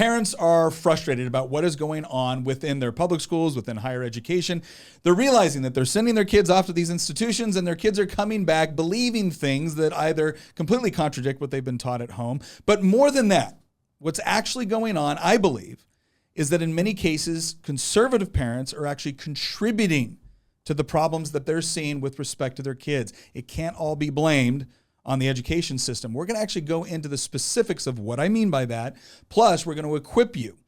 parents are frustrated about what is going on within their public schools, within higher education. They're realizing that they're sending their kids off to these institutions and their kids are coming back believing things that either completely contradict what they've been taught at home. But more than that, what's actually going on, I believe, is that in many cases, conservative parents are actually contributing to the problems that they're seeing with respect to their kids. It can't all be blamed on the education system. We're going to actually go into the specifics of what I mean by that. Plus, we're going to equip you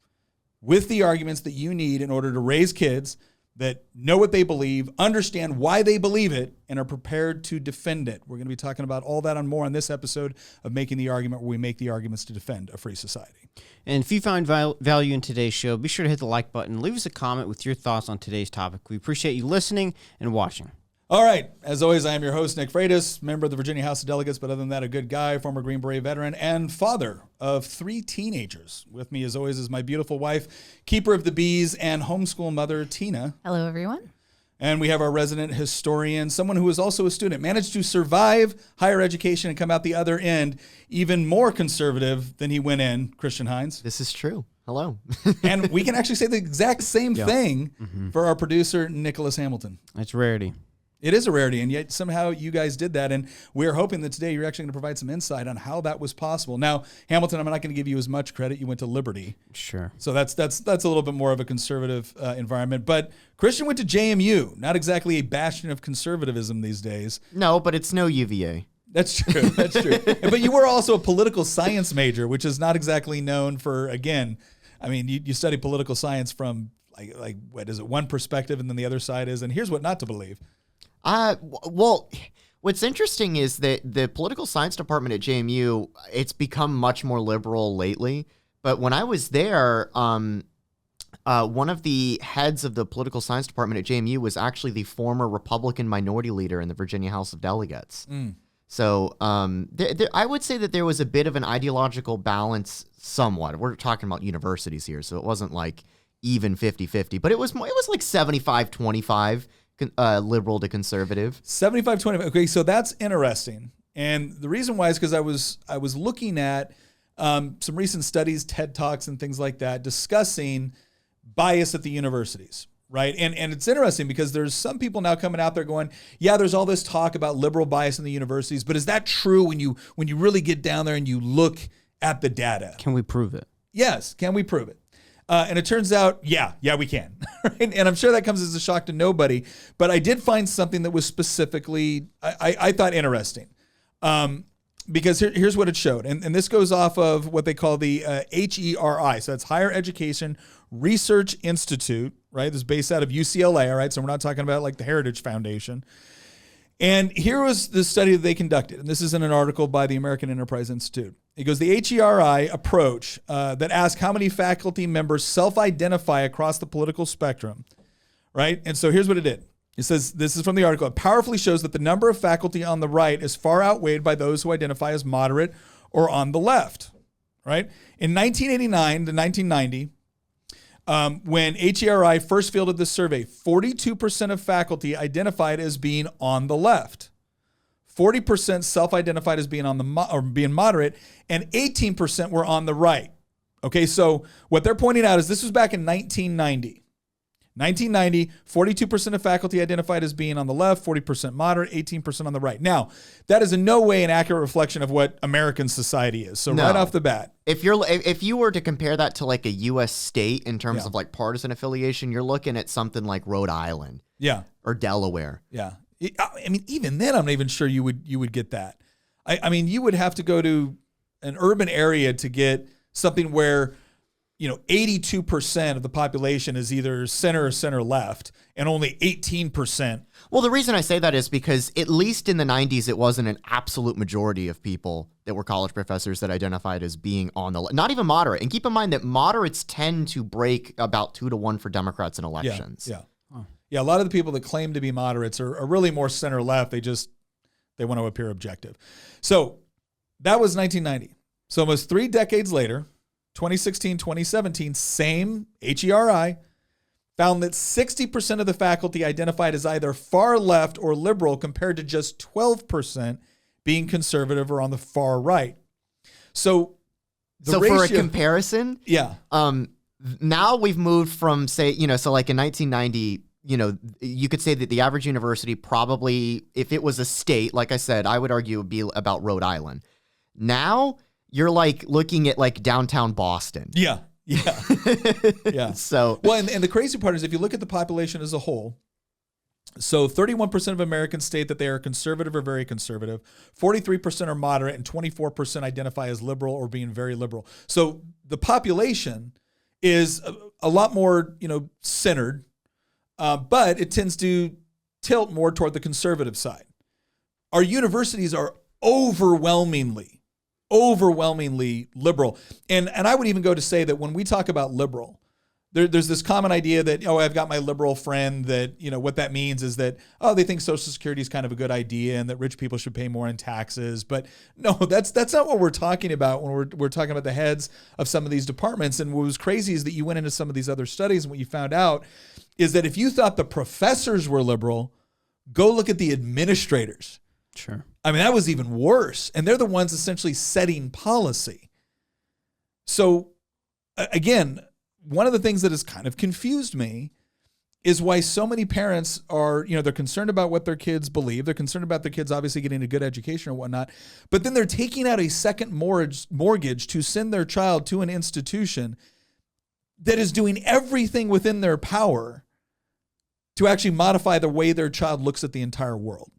with the arguments that you need in order to raise kids that know what they believe, understand why they believe it, and are prepared to defend it. We're going to be talking about all that and more on this episode of Making the Argument, where we make the arguments to defend a free society. And if you found value in today's show, be sure to hit the like button. Leave us a comment with your thoughts on today's topic. We appreciate you listening and watching. All right. As always, I am your host, Nick Freitas, member of the Virginia House of Delegates, but other than that, a good guy, former Green Beret veteran, and father of 3 teenagers. With me, as always, is my beautiful wife, keeper of the bees, and homeschool mother, Tina. Hello, everyone. And we have our resident historian, someone who is also a student, managed to survive higher education and come out the other end even more conservative than he went in, Christian Hines. This is true. Hello. And we can actually say the exact same thing for our producer, Nicholas Hamilton. It's rarity. It is a rarity, and yet somehow you guys did that, and we're hoping that today you're actually going to provide some insight on how that was possible. Now, Hamilton, I'm not going to give you as much credit. You went to Liberty. Sure. So that's a little bit more of a conservative environment. But Christian went to JMU, not exactly a bastion of conservatism these days. No, but it's no UVA. That's true. That's true. But you were also a political science major, which is not exactly known for, again, I mean, you study political science from, like what is it, one perspective, and then the other side is, and here's what not to believe. Well, what's interesting is that the political science department at JMU, it's become much more liberal lately. But when I was there, one of the heads of the political science department at JMU was actually the former Republican minority leader in the Virginia House of Delegates. So I would say that there was a bit of an ideological balance somewhat. We're talking about universities here, so it wasn't like even 50-50, but it was like 75-25. Liberal to conservative. 75-25. Okay, so that's interesting. And the reason why is because I was looking at some recent studies, TED Talks and things like that, discussing bias at the universities, right? And it's interesting because there's some people now coming out there going, yeah, there's all this talk about liberal bias in the universities, but is that true when you really get down there and you look at the data? Can we prove it? Yes, can we prove it? And it turns out, yeah, we can. Right? And I'm sure that comes as a shock to nobody. But I did find something that was specifically, I thought, interesting. Because here's what it showed. And this goes off of what they call the HERI. So that's Higher Education Research Institute, right? This is based out of UCLA, all right? So we're not talking about like the Heritage Foundation. And here was the study that they conducted. And this is in an article by the American Enterprise Institute. It goes, the HERI approach that asks how many faculty members self-identify across the political spectrum, right? And so here's what it did. It says, this is from the article, it powerfully shows that the number of faculty on the right is far outweighed by those who identify as moderate or on the left, right? In 1989 to 1990, when HERI first fielded this survey, 42% of faculty identified as being on the left, 40% self-identified as being on the being moderate, and 18% were on the right. Okay, so what they're pointing out is this was back in 1990. 1990, 42% of faculty identified as being on the left, 40% moderate, 18% on the right. Now, that is in no way an accurate reflection of what American society is. So right off the bat, if you were to compare that to like a U.S. state in terms of like partisan affiliation, you're looking at something like Rhode Island, or Delaware. Yeah, I mean, even then, I'm not even sure you would get that. I mean, you would have to go to an urban area to get something where 82% of the population is either center or center left, and only 18%. Well, the reason I say that is because at least in the 90s, it wasn't an absolute majority of people that were college professors that identified as being on the left, not even moderate. And keep in mind that moderates tend to break about 2-1 for Democrats in elections. Yeah. A lot of the people that claim to be moderates are really more center left. They want to appear objective. So that was 1990. So almost 3 decades later, 2016, 2017, same HERI found that 60% of the faculty identified as either far left or liberal compared to just 12% being conservative or on the far right. So So for a comparison, yeah. Now we've moved from, say, so like in 1990, you could say that the average university probably, if it was a state, like I said, I would argue it would be about Rhode Island. Now you're like looking at like downtown Boston. Yeah. Yeah. Yeah. So, well, and the crazy part is if you look at the population as a whole, so 31% of Americans state that they are conservative or very conservative, 43% are moderate, and 24% identify as liberal or being very liberal. So the population is a lot more, centered, but it tends to tilt more toward the conservative side. Our universities are overwhelmingly liberal. And I would even go to say that when we talk about liberal, there's this common idea that, I've got my liberal friend that, what that means is that, they think Social Security is kind of a good idea and that rich people should pay more in taxes. But no, that's not what we're talking about when we're talking about the heads of some of these departments. And what was crazy is that you went into some of these other studies and what you found out is that if you thought the professors were liberal, go look at the administrators. Sure. I mean, that was even worse. And they're the ones essentially setting policy. So again, one of the things that has kind of confused me is why so many parents are, they're concerned about what their kids believe. They're concerned about their kids obviously getting a good education or whatnot, but then they're taking out a second mortgage to send their child to an institution that is doing everything within their power to actually modify the way their child looks at the entire world.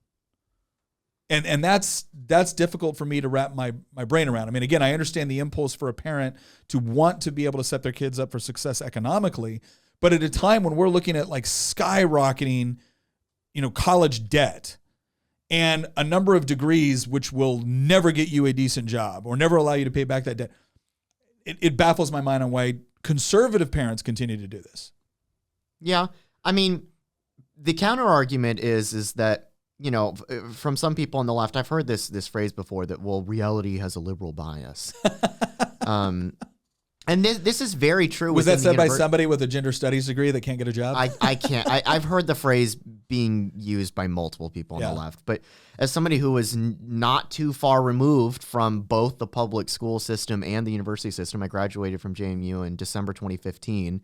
And that's difficult for me to wrap my brain around. I mean, again, I understand the impulse for a parent to want to be able to set their kids up for success economically, but at a time when we're looking at like skyrocketing, college debt and a number of degrees which will never get you a decent job or never allow you to pay back that debt, it baffles my mind on why conservative parents continue to do this. Yeah, I mean, the counter argument is that, from some people on the left, I've heard this phrase before that, well, reality has a liberal bias. And this is very true. Was that said by somebody with a gender studies degree that can't get a job? I can't. I've heard the phrase being used by multiple people on the left. But as somebody who was not too far removed from both the public school system and the university system, I graduated from JMU in December 2015,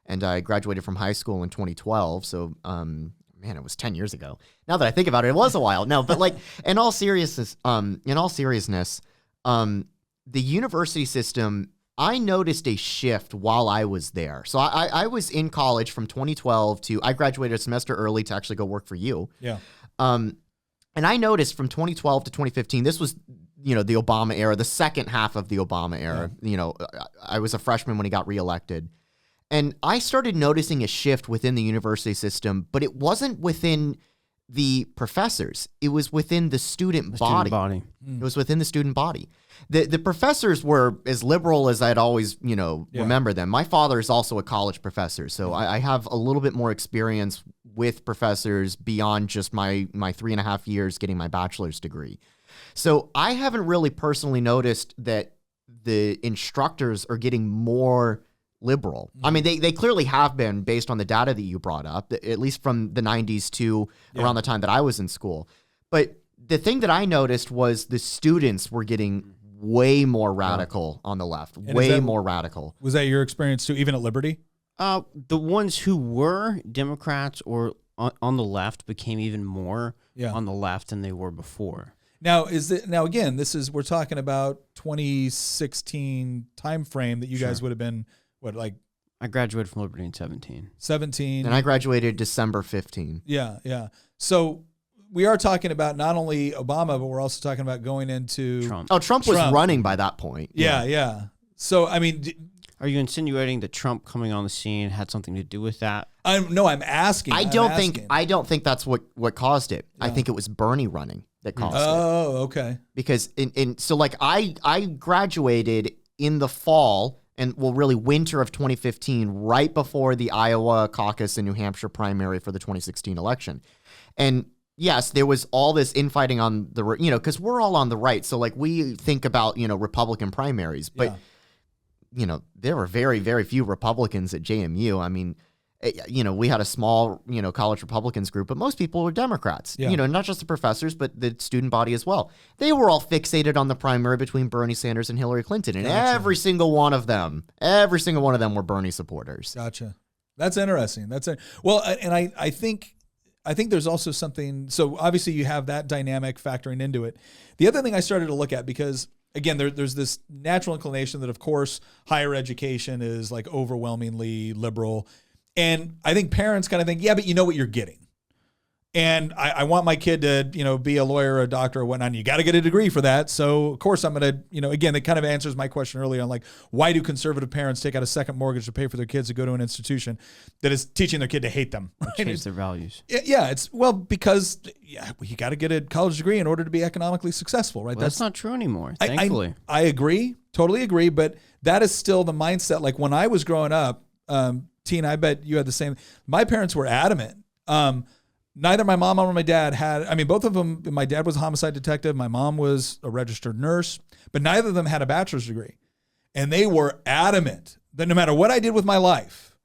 and I graduated from high school in 2012. So, man, it was 10 years ago. Now that I think about it, it was a while. No, but like in all seriousness, the university system, I noticed a shift while I was there. So I was in college from 2012 to, I graduated a semester early to actually go work for you. Yeah. And I noticed from 2012 to 2015, this was, the Obama era, the second half of the Obama era. Yeah. I was a freshman when he got reelected. And I started noticing a shift within the university system, but it wasn't within the professors. It was within the student body. It was within the student body. The professors were as liberal as I'd always, remember them. My father is also a college professor, so I have a little bit more experience with professors beyond just my 3.5 years getting my bachelor's degree. So I haven't really personally noticed that the instructors are getting more liberal. I mean, they clearly have been based on the data that you brought up, at least from the 90s to around the time that I was in school. But the thing that I noticed was the students were getting way more radical on the left, more radical. Was that your experience too, even at Liberty? The ones who were Democrats or on the left became even more on the left than they were before. Now, again, we're talking about 2016 time frame that you guys would have been, I graduated from Liberty in 17. And I graduated December 15. Yeah. So we are talking about not only Obama, but we're also talking about going into Trump. Oh, Trump was running by that point. Yeah. So, I mean, are you insinuating that Trump coming on the scene had something to do with that? I'm asking. I don't think that's what caused it. Yeah. I think it was Bernie running that caused it. Oh, okay. Because I graduated in the fall and really winter of 2015, right before the Iowa caucus and New Hampshire primary for the 2016 election. And yes, there was all this infighting on the, because we're all on the right. So we think about, Republican primaries, but there were very, very few Republicans at JMU. I mean, we had a small, college Republicans group, but most people were Democrats, Yeah. Not just the professors, but the student body as well. They were all fixated on the primary between Bernie Sanders and Hillary Clinton. And every single one of them were Bernie supporters. Gotcha. That's interesting. Well, and I think there's also something, so obviously you have that dynamic factoring into it. The other thing I started to look at, because again, there's this natural inclination that of course higher education is like overwhelmingly liberal. And I think parents kind of think, yeah, but you know what you're getting. And I want my kid to, be a lawyer or a doctor or whatnot. And you got to get a degree for that. So of course I'm going to, again, that kind of answers my question earlier on, like, why do conservative parents take out a second mortgage to pay for their kids to go to an institution that is teaching their kid to hate them? Right? Change their values. Yeah. Because you got to get a college degree in order to be economically successful, right? Well, that's not true anymore, thankfully. I agree. Totally agree. But that is still the mindset. Like when I was growing up, Teen, I bet you had the same. My parents were adamant. Neither my mom or my dad both of them, my dad was a homicide detective. My mom was a registered nurse, but neither of them had a bachelor's degree. And they were adamant that no matter what I did with my life,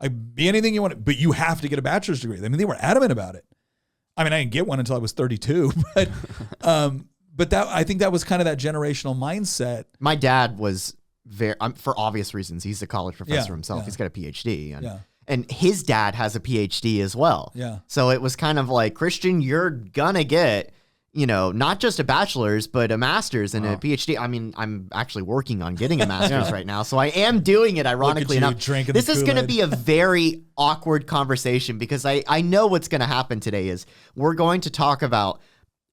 I'd be anything you want, but you have to get a bachelor's degree. They were adamant about it. I didn't get one until I was 32, but that, I think that was kind of that generational mindset. My dad was very, for obvious reasons, he's a college professor himself. Yeah. He's got a PhD. Yeah. And his dad has a PhD as well. Yeah. So it was kind of like, Christian, you're gonna get, not just a bachelor's, but a master's and a PhD. I'm actually working on getting a master's right now. So I am doing it, ironically enough. This is going to be a very awkward conversation because I know what's going to happen today is we're going to talk about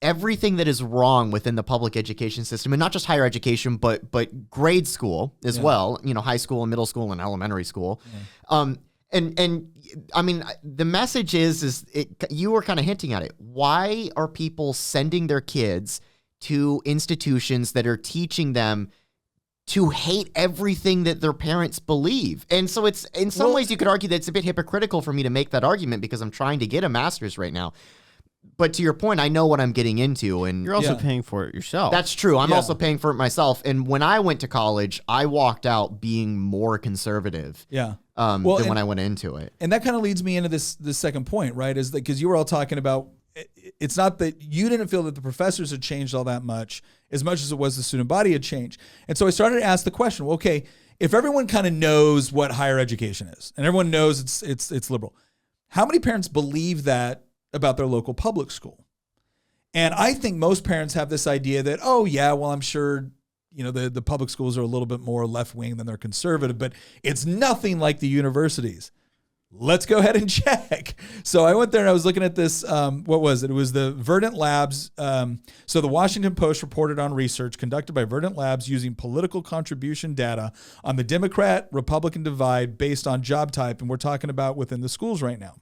everything that is wrong within the public education system, and not just higher education, but grade school as well, high school and middle school and elementary school. Yeah. The message is you were kind of hinting at it. Why are people sending their kids to institutions that are teaching them to hate everything that their parents believe? And so it's, in some ways you could argue that it's a bit hypocritical for me to make that argument because I'm trying to get a master's right now. But to your point, I know what I'm getting into, and you're also paying for it yourself. That's true. I'm also paying for it myself. And when I went to college, I walked out being more conservative. Yeah. Than when I went into it. And that kind of leads me into this second point, right? Is that because you were all talking about, it's not that you didn't feel that the professors had changed all that much as it was the student body had changed. And so I started to ask the question, well, okay, if everyone kind of knows what higher education is and everyone knows it's liberal, how many parents believe that about their local public school? And I think most parents have this idea that, oh yeah, well, I'm sure, the public schools are a little bit more left-wing than they're conservative, but it's nothing like the universities. Let's go ahead and check. So I went there and I was looking at this, what was it? It was the Verdant Labs. So the Washington Post reported on research conducted by Verdant Labs using political contribution data on the Democrat-Republican divide based on job type. And we're talking about within the schools right now.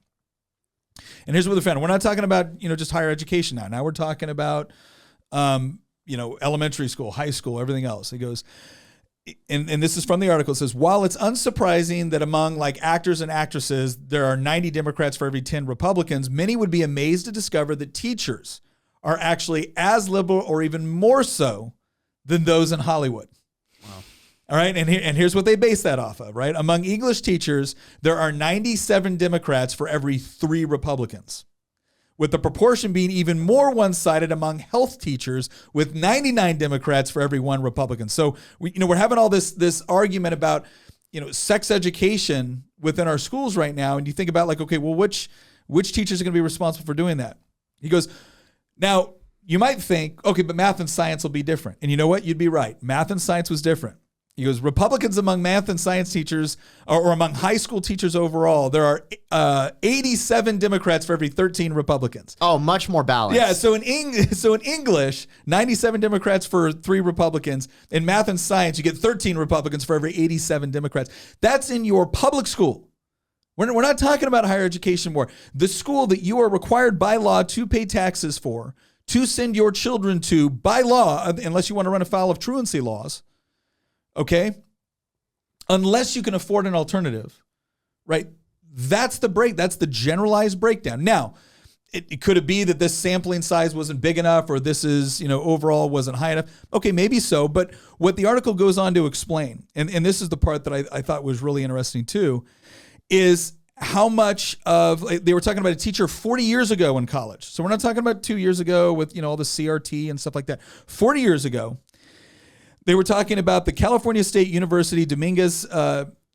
And here's what they're found. We're not talking about, just higher education now. Now we're talking about, elementary school, high school, everything else. It goes, and this is from the article. It says, while it's unsurprising that among like actors and actresses, there are 90 Democrats for every 10 Republicans, many would be amazed to discover that teachers are actually as liberal or even more so than those in Hollywood. Wow. All right. And here's what they base that off of, right? Among English teachers, there are 97 Democrats for every 3 Republicans, with the proportion being even more one-sided among health teachers, with 99 Democrats for every 1 Republican. So we're having all this argument about, sex education within our schools right now. And you think about like, okay, well, which teachers are going to be responsible for doing that? He goes, now you might think, okay, but math and science will be different. And you know what? You'd be right. Math and science was different. He goes, Republicans among math and science teachers, or among high school teachers overall, there are 87 Democrats for every 13 Republicans. Oh, much more balanced. Yeah, so in English, 97 Democrats for 3 Republicans. In math and science, you get 13 Republicans for every 87 Democrats. That's in your public school. We're not talking about higher education more. The school that you are required by law to pay taxes for, to send your children to by law, unless you want to run afoul of truancy laws. Okay, unless you can afford an alternative, right? That's the generalized breakdown. Now, it could be that this sampling size wasn't big enough, or this is, overall wasn't high enough. Okay, maybe so. But what the article goes on to explain, and this is the part that I thought was really interesting too, is how much of, they were talking about a teacher 40 years ago in college. So we're not talking about 2 years ago with, all the CRT and stuff like that. 40 years ago, they were talking about the California State University Dominguez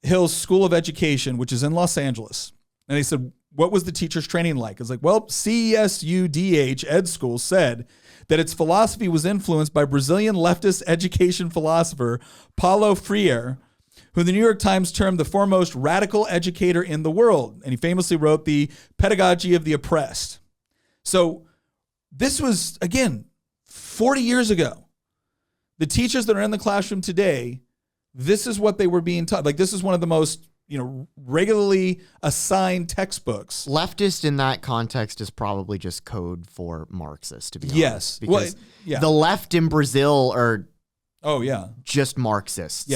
Hills School of Education, which is in Los Angeles. And they said, what was the teacher's training like? It's like, well, CSUDH Ed School said that its philosophy was influenced by Brazilian leftist education philosopher Paulo Freire, who the New York Times termed the foremost radical educator in the world. And he famously wrote The Pedagogy of the Oppressed. So this was, again, 40 years ago. The teachers that are in the classroom today, this is what they were being taught. Like, this is one of the most, regularly assigned textbooks. Leftist in that context is probably just code for Marxist, to be honest. Yes. Because the left in Brazil are just Marxists.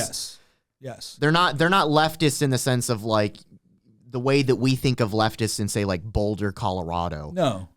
Yes. They're not leftists in the sense of like the way that we think of leftists in, say, like Boulder, Colorado. No.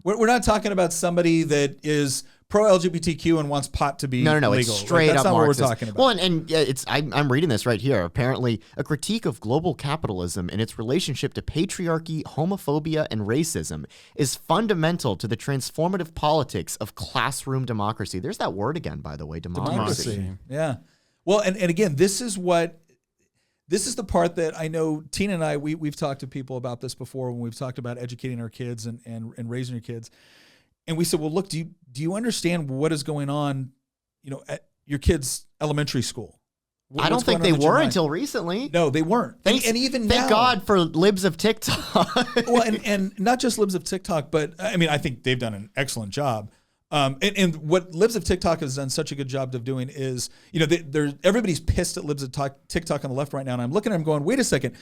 We're not talking about somebody that is pro-LGBTQ and wants pot to be legal. It's straight that's up not Marxist. What we're talking about. Well, and I'm reading this right here. Apparently, a critique of global capitalism and its relationship to patriarchy, homophobia, and racism is fundamental to the transformative politics of classroom democracy. There's that word again, by the way, democracy. Yeah. Well, and again, this is the part that I know Tina and I, we've talked to people about this before when we've talked about educating our kids and raising your kids. And we said, well, look, do you understand what is going on, at your kids' elementary school? I don't think they were until recently. No, they weren't. And even thank God for Libs of TikTok. Well, and not just Libs of TikTok, but I mean, I think they've done an excellent job. And what Libs of TikTok has done such a good job of doing is, everybody's pissed at Libs of TikTok on the left right now. And I'm looking at them going, wait a second.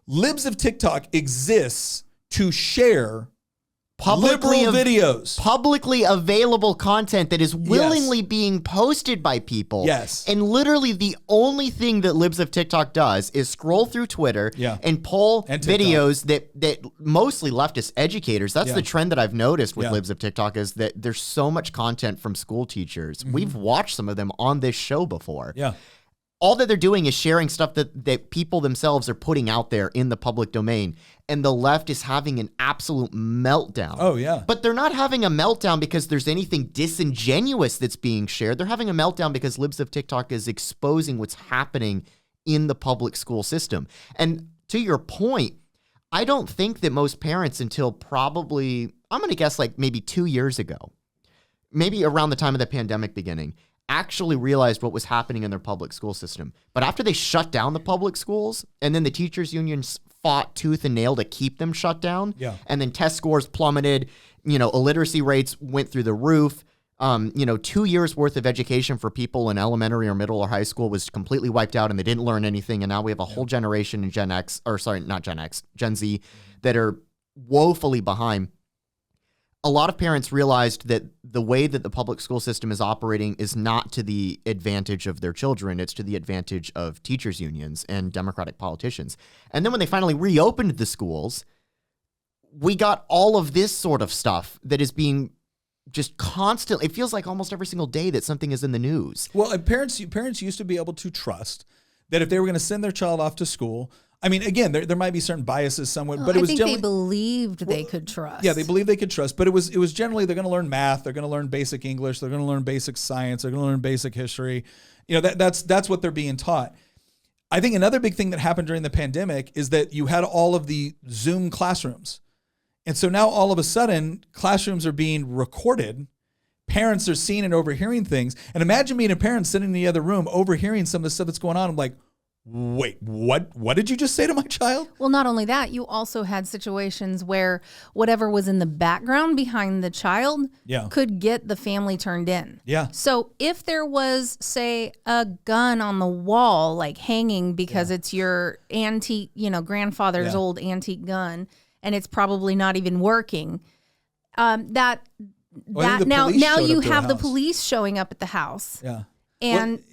Libs of TikTok exists to share publicly available content that is willingly being posted by people. Yes. And literally the only thing that Libs of TikTok does is scroll through Twitter and pull videos that mostly leftist educators. That's the trend that I've noticed with Libs of TikTok is that there's so much content from school teachers. Mm-hmm. We've watched some of them on this show before. Yeah. All that they're doing is sharing stuff that people themselves are putting out there in the public domain. And the left is having an absolute meltdown. Oh, yeah. But they're not having a meltdown because there's anything disingenuous that's being shared. They're having a meltdown because Libs of TikTok is exposing what's happening in the public school system. And to your point, I don't think that most parents until probably, I'm going to guess like maybe 2 years ago, maybe around the time of the pandemic beginning, actually realized what was happening in their public school system. But after they shut down the public schools and then the teachers unions fought tooth and nail to keep them shut down, and then test scores plummeted, illiteracy rates went through the roof, 2 years worth of education for people in elementary or middle or high school was completely wiped out and they didn't learn anything. And now we have a whole generation in Gen Z that are woefully behind. A lot of parents realized that the way that the public school system is operating is not to the advantage of their children. It's to the advantage of teachers' unions and Democratic politicians. And then when they finally reopened the schools, we got all of this sort of stuff that is being just constantly, it feels like almost every single day that something is in the news. Well, parents used to be able to trust that if they were going to send their child off to school, I mean, again, there might be certain biases somewhat, but it was generally, they believed they could trust. Yeah, they believed they could trust, but it was generally they're going to learn math, they're going to learn basic English, they're going to learn basic science, they're going to learn basic history. That's what they're being taught. I think another big thing that happened during the pandemic is that you had all of the Zoom classrooms. And so now all of a sudden, classrooms are being recorded. Parents are seeing and overhearing things. And imagine being a parent sitting in the other room overhearing some of the stuff that's going on. I'm like, wait, what did you just say to my child? Well, not only that, you also had situations where whatever was in the background behind the child could get the family turned in. Yeah. So if there was, say, a gun on the wall, like hanging because it's your antique, grandfather's old antique gun, and it's probably not even working, now you have the police showing up at the house. Yeah. And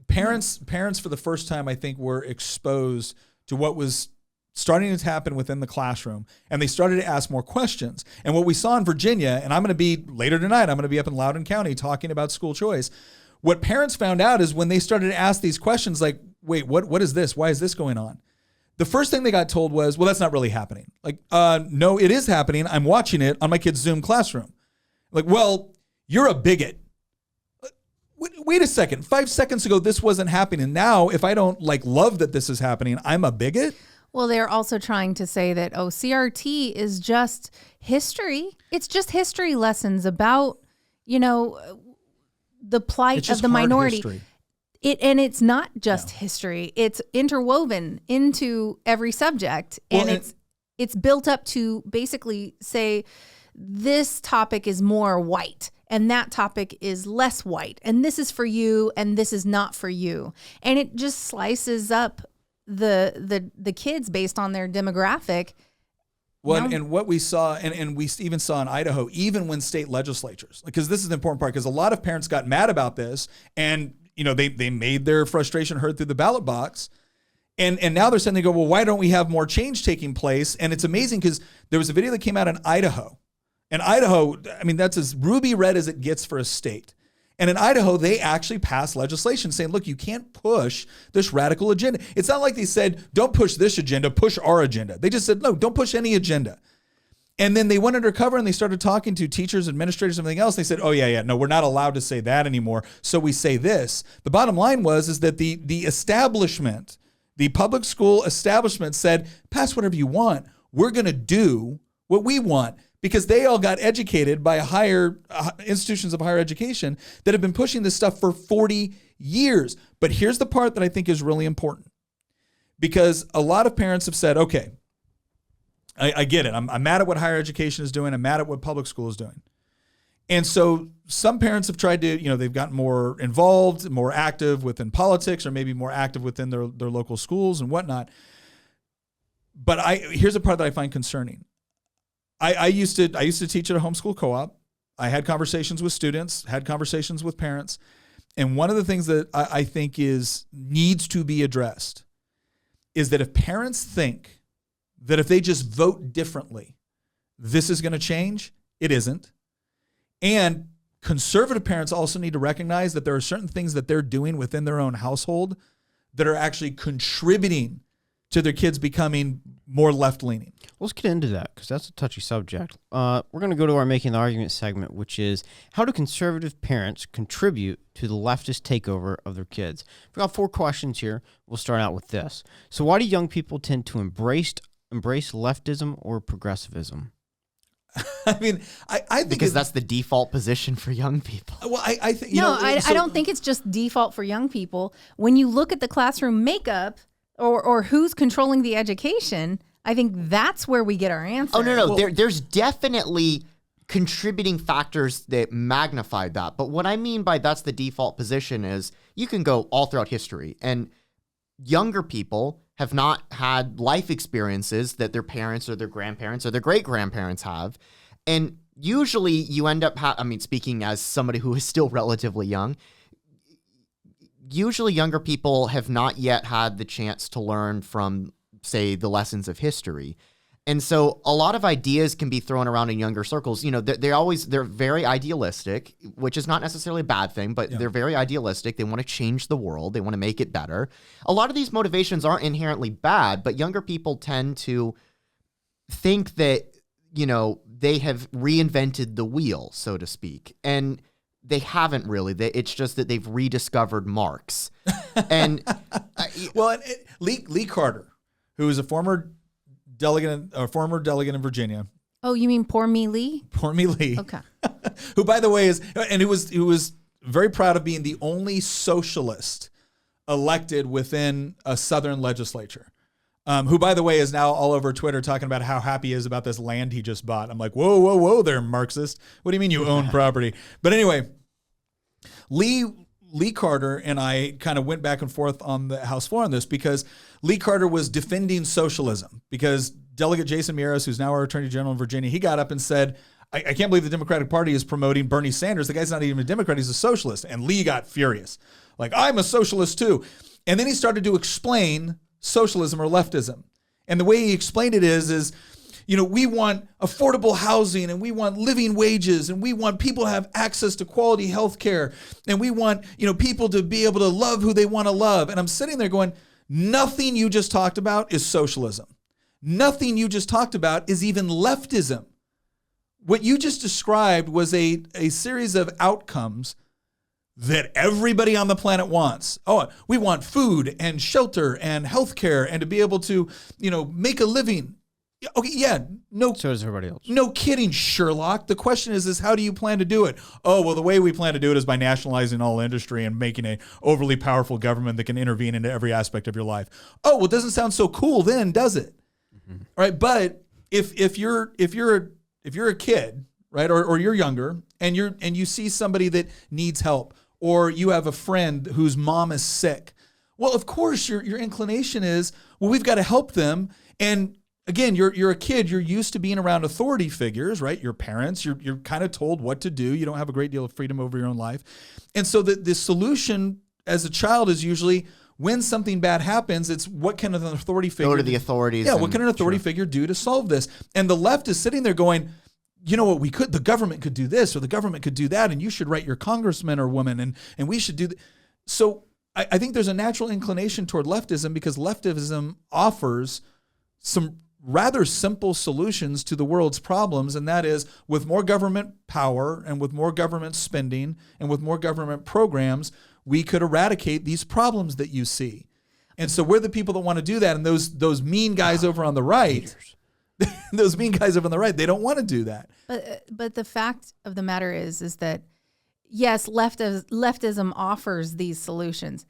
parents for the first time, I think, were exposed to what was starting to happen within the classroom, and they started to ask more questions. And what we saw in Virginia, and I'm going to be later tonight, I'm going to be up in Loudoun County talking about school choice. What parents found out is when they started to ask these questions, like, wait, what is this? Why is this going on? the first thing they got told was, well, that's not really happening. Like, no, it is happening. I'm watching it on my kid's Zoom classroom. Like, well, you're a bigot. Wait a second. 5 seconds ago, this wasn't happening. Now, if I don't love that this is happening, I'm a bigot. Well, they're also trying to say that, CRT is just history. It's just history lessons about, the plight of the minority. History. And it's not just history. It's interwoven into every subject. And it's built up to basically say this topic is more white and that topic is less white. And this is for you and this is not for you. And it just slices up the kids based on their demographic. Well, and what we saw, and we even saw in Idaho, even when state legislatures, because this is the important part, because a lot of parents got mad about this, and they made their frustration heard through the ballot box, and now they're saying, they go, well, why don't we have more change taking place? And it's amazing because there was a video that came out in Idaho, and Idaho, I mean, that's as ruby red as it gets for a state. And in Idaho, they actually passed legislation saying, look, you can't push this radical agenda. It's not like they said, don't push this agenda, push our agenda. They just said, no, don't push any agenda. And then they went undercover and they started talking to teachers, administrators, and everything else. They said, oh, yeah, no, we're not allowed to say that anymore. So we say this. The bottom line is that the establishment, the public school establishment said, pass whatever you want. We're going to do what we want. Because they all got educated by institutions of higher education that have been pushing this stuff for 40 years. But here's the part that I think is really important. Because a lot of parents have said, okay, I get it. I'm mad at what higher education is doing. I'm mad at what public school is doing. And so some parents have tried to, they've gotten more involved, more active within politics, or maybe more active within their local schools and whatnot. But here's the part that I find concerning. I used to teach at a homeschool co-op. I had conversations with students, had conversations with parents. And one of the things that I think needs to be addressed is that if parents think that if they just vote differently, this is going to change, it isn't. And conservative parents also need to recognize that there are certain things that they're doing within their own household that are actually contributing to their kids becoming more left-leaning. Let's get into that because that's a touchy subject. We're going to go to our Making the Argument segment, which is how do conservative parents contribute to the leftist takeover of their kids? We've got 4 questions here. We'll start out with this. So why do young people tend to embrace leftism or progressivism? I mean, I think because that's the default position for young people. Well, I think I don't think it's just default for young people. When you look at the classroom makeup or who's controlling the education, I think that's where we get our answer. Oh, no. There's definitely contributing factors that magnify that. But what I mean by that's the default position is you can go all throughout history, and younger people have not had life experiences that their parents or their grandparents or their great-grandparents have. And usually you end up, speaking as somebody who is still relatively young, usually younger people have not yet had the chance to learn from, say, the lessons of history. And so a lot of ideas can be thrown around in younger circles. They're very idealistic, which is not necessarily a bad thing, but they're very idealistic. They want to change the world. They want to make it better. A lot of these motivations aren't inherently bad, but younger people tend to think that, they have reinvented the wheel, so to speak. And they haven't really. It's just that they've rediscovered Marx. And Lee Carter, who is a former delegate in Virginia. Oh, you mean Poor Me Lee? Poor Me Lee. Okay. Who, by the way, who was very proud of being the only socialist elected within a Southern legislature. Who, by the way, is now all over Twitter talking about how happy he is about this land he just bought. I'm like, whoa there, Marxist. What do you mean you own property? But anyway, Lee Carter and I kind of went back and forth on the House floor on this because Lee Carter was defending socialism because Delegate Jason Miyares, who's now our Attorney General in Virginia, he got up and said, I can't believe the Democratic Party is promoting Bernie Sanders. The guy's not even a Democrat, he's a socialist. And Lee got furious. Like, I'm a socialist too. And then he started to explain socialism or leftism. And the way he explained it is we want affordable housing and we want living wages and we want people to have access to quality health care and we want, people to be able to love who they want to love. And I'm sitting there going, Nothing you just talked about is socialism. Nothing you just talked about is even leftism. What you just described was a series of outcomes that everybody on the planet wants. Oh, we want food and shelter and healthcare and to be able to, make a living. Okay, yeah, no. So does everybody else. No kidding, Sherlock. The question is how do you plan to do it? Oh, well, the way we plan to do it is by nationalizing all industry and making a overly powerful government that can intervene into every aspect of your life. Oh, well, it doesn't sound so cool then, does it? Mm-hmm. All right, but if you're a kid, right, or you're younger and you see somebody that needs help, or you have a friend whose mom is sick, well, of course your inclination is, well, we've got to help them. And again, you're a kid. You're used to being around authority figures, right? Your parents. You're kind of told what to do. You don't have a great deal of freedom over your own life, and so the solution as a child is usually when something bad happens, it's what can an authority figure go to the authorities? Yeah, what can an authority figure do to solve this? And the left is sitting there going, you know what, the government could do this or the government could do that, and you should write your congressman or woman, and we should do that. So I think there's a natural inclination toward leftism because leftism offers some rather simple solutions to the world's problems, and that is with more government power and with more government spending and with more government programs, we could eradicate these problems that you see. And so we're the people that want to do that, and those mean guys over on the right, those mean guys over on the right, they don't want to do that. But the fact of the matter is that yes, leftism offers these solutions,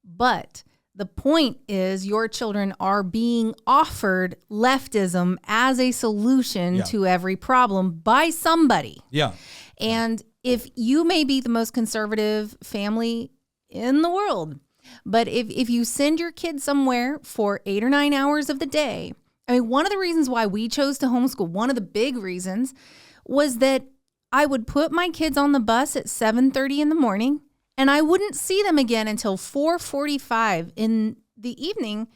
but the point is your children are being offered leftism as a solution to every problem by somebody. Yeah. And if you may be the most conservative family in the world, but if you send your kid somewhere for 8 or 9 hours of the day, I mean, one of the reasons why we chose to homeschool, one of the big reasons was that I would put my kids on the bus at 7:30 in the morning and I wouldn't see them again until 4:45 in the evening.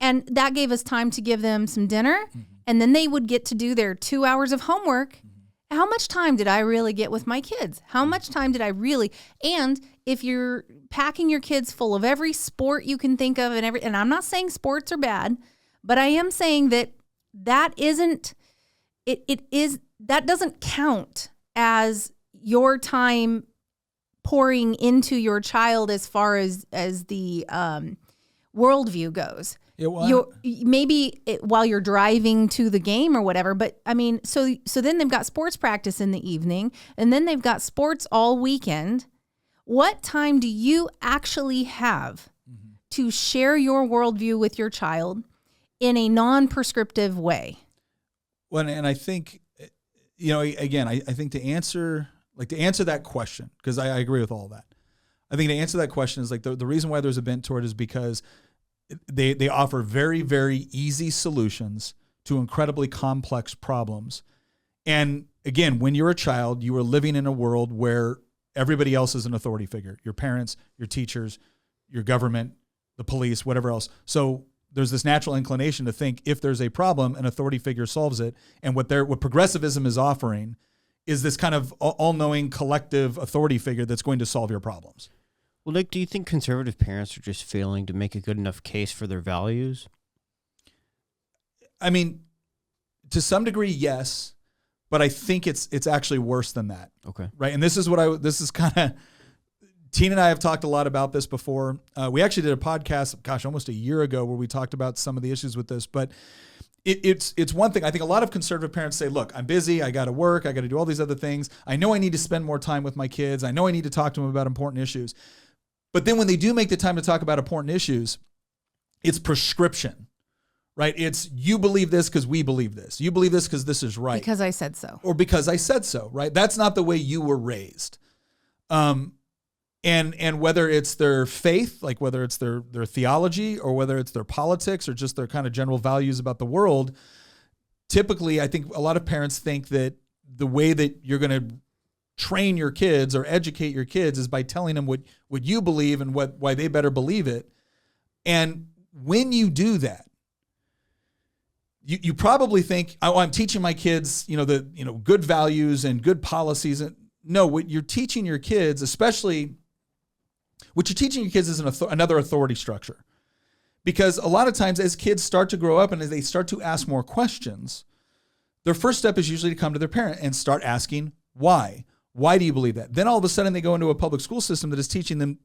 And that gave us time to give them some dinner. Mm-hmm. And then they would get to do their 2 hours of homework. Mm-hmm. How much time did I really get with my kids? How much time did I really? And if you're packing your kids full of every sport you can think of and I'm not saying sports are bad, but I am saying that doesn't count as your time pouring into your child as far as the worldview goes. While you're driving to the game or whatever, but I mean, so then they've got sports practice in the evening, and then they've got sports all weekend. What time do you actually have to share your worldview with your child in a non-prescriptive way? Well, and I think, again, I think to answer that question, because I agree with all that. I think to answer that question is like the reason why there's a bent toward it is because they offer very, very easy solutions to incredibly complex problems. And again, when you're a child, you are living in a world where everybody else is an authority figure, your parents, your teachers, your government, the police, whatever else. So there's this natural inclination to think if there's a problem, an authority figure solves it. And what progressivism is offering is this kind of all-knowing collective authority figure that's going to solve your problems. Well, Nick, do you think conservative parents are just failing to make a good enough case for their values? I mean, to some degree, yes, but I think it's actually worse than that. Okay. Right. And this is kind of, Tina and I have talked a lot about this before. We actually did a podcast, almost a year ago, where we talked about some of the issues with this, but it's one thing. I think a lot of conservative parents say, look, I'm busy. I got to work. I got to do all these other things. I know I need to spend more time with my kids. I know I need to talk to them about important issues. But then when they do make the time to talk about important issues, it's prescription, right? It's you believe this because we believe this. You believe this because this is right. Because I said so. Or because I said so, right? That's not the way you were raised. And whether it's their faith, like whether it's their theology or whether it's their politics or just their kind of general values about the world, typically I think a lot of parents think that the way that you're going to train your kids or educate your kids is by telling them what you believe and why they better believe it. And when you do that, you probably think, oh, I'm teaching my kids, good values and good policies. And no, what you're teaching your kids, especially what you're teaching your kids is another authority structure. Because a lot of times as kids start to grow up and as they start to ask more questions, their first step is usually to come to their parent and start asking why. Why do you believe that? Then all of a sudden they go into a public school system that is teaching them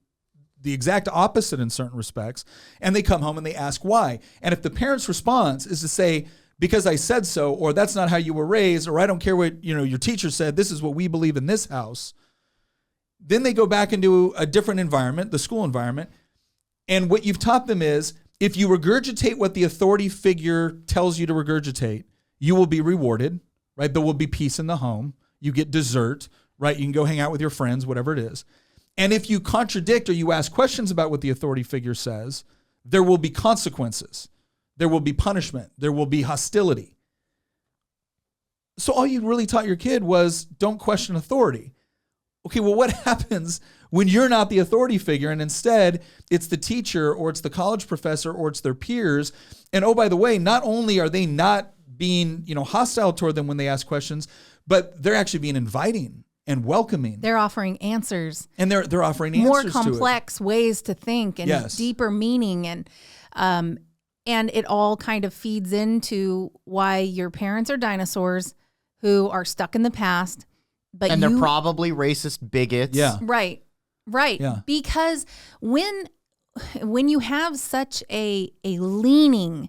the exact opposite in certain respects, and they come home and they ask why. And if the parent's response is to say, because I said so, or that's not how you were raised, or I don't care what your teacher said, this is what we believe in this house, then they go back into a different environment, the school environment, and what you've taught them is, if you regurgitate what the authority figure tells you to regurgitate, you will be rewarded, right? There will be peace in the home. You get dessert, right? You can go hang out with your friends, whatever it is. And if you contradict or you ask questions about what the authority figure says, there will be consequences. There will be punishment. There will be hostility. So all you really taught your kid was don't question authority. Okay, well, what happens when you're not the authority figure and instead it's the teacher or it's the college professor or it's their peers? And oh, by the way, not only are they not being, hostile toward them when they ask questions, but they're actually being inviting and welcoming. They're offering answers. And they're offering answers more to it. complex ways to think and Yes. deeper meaning, and it all kind of feeds into why your parents are dinosaurs who are stuck in the past. But they're probably racist bigots. Yeah. Right. Yeah. Because when you have such a leaning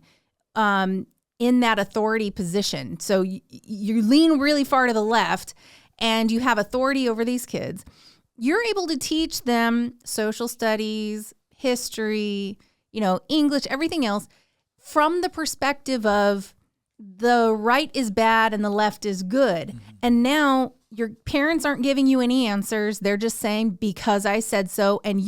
in that authority position, so you lean really far to the left and you have authority over these kids, you're able to teach them social studies, history, English, everything else from the perspective of the right is bad and the left is good. Mm-hmm. And now your parents aren't giving you any answers. They're just saying, because I said so. And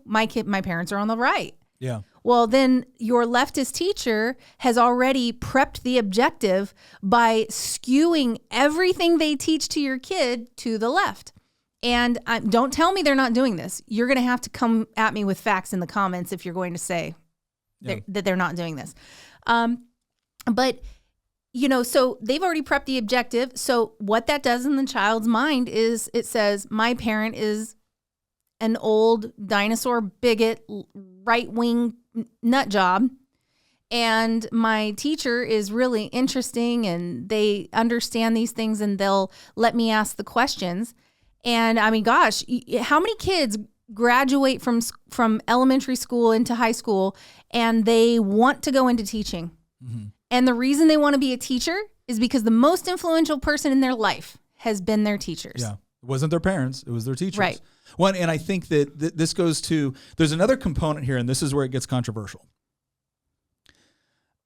my parents are on the right. Yeah. Well, then your leftist teacher has already prepped the objective by skewing everything they teach to your kid to the left. And don't tell me they're not doing this. You're going to have to come at me with facts in the comments if you're going to say that they're not doing this. But so they've already prepped the objective. So what that does in the child's mind is it says, my parent is an old dinosaur bigot, right-wing nut job. And my teacher is really interesting and they understand these things and they'll let me ask the questions. And I mean, gosh, how many kids graduate from elementary school into high school and they want to go into teaching? Mm-hmm. And the reason they want to be a teacher is because the most influential person in their life has been their teachers. Yeah. It wasn't their parents. It was their teachers. Right. Well, and I think that this goes to, there's another component here, and this is where it gets controversial.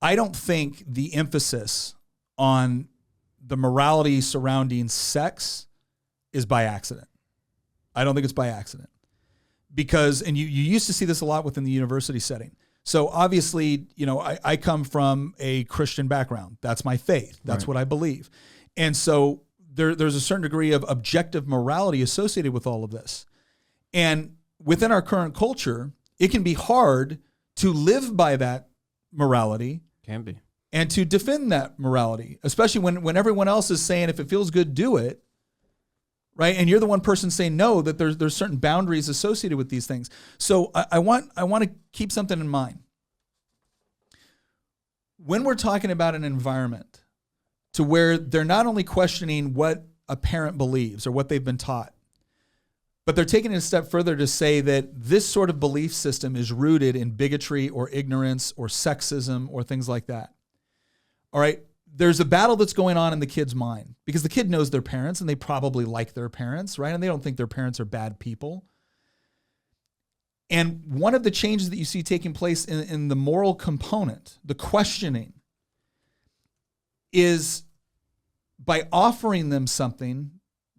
I don't think the emphasis on the morality surrounding sex is by accident. I don't think it's by accident. Because, and you used to see this a lot within the university setting. So obviously, I come from a Christian background. That's my faith. That's what I believe. And so there's a certain degree of objective morality associated with all of this. And within our current culture, it can be hard to live by that morality. Can be. And to defend that morality, especially when everyone else is saying, if it feels good, do it. Right. And you're the one person saying no, that there's certain boundaries associated with these things. So I want to keep something in mind. When we're talking about an environment to where they're not only questioning what a parent believes or what they've been taught, but they're taking it a step further to say that this sort of belief system is rooted in bigotry or ignorance or sexism or things like that. All right. There's a battle that's going on in the kid's mind because the kid knows their parents and they probably like their parents, right? And they don't think their parents are bad people. And one of the changes that you see taking place in the moral component, the questioning, is by offering them something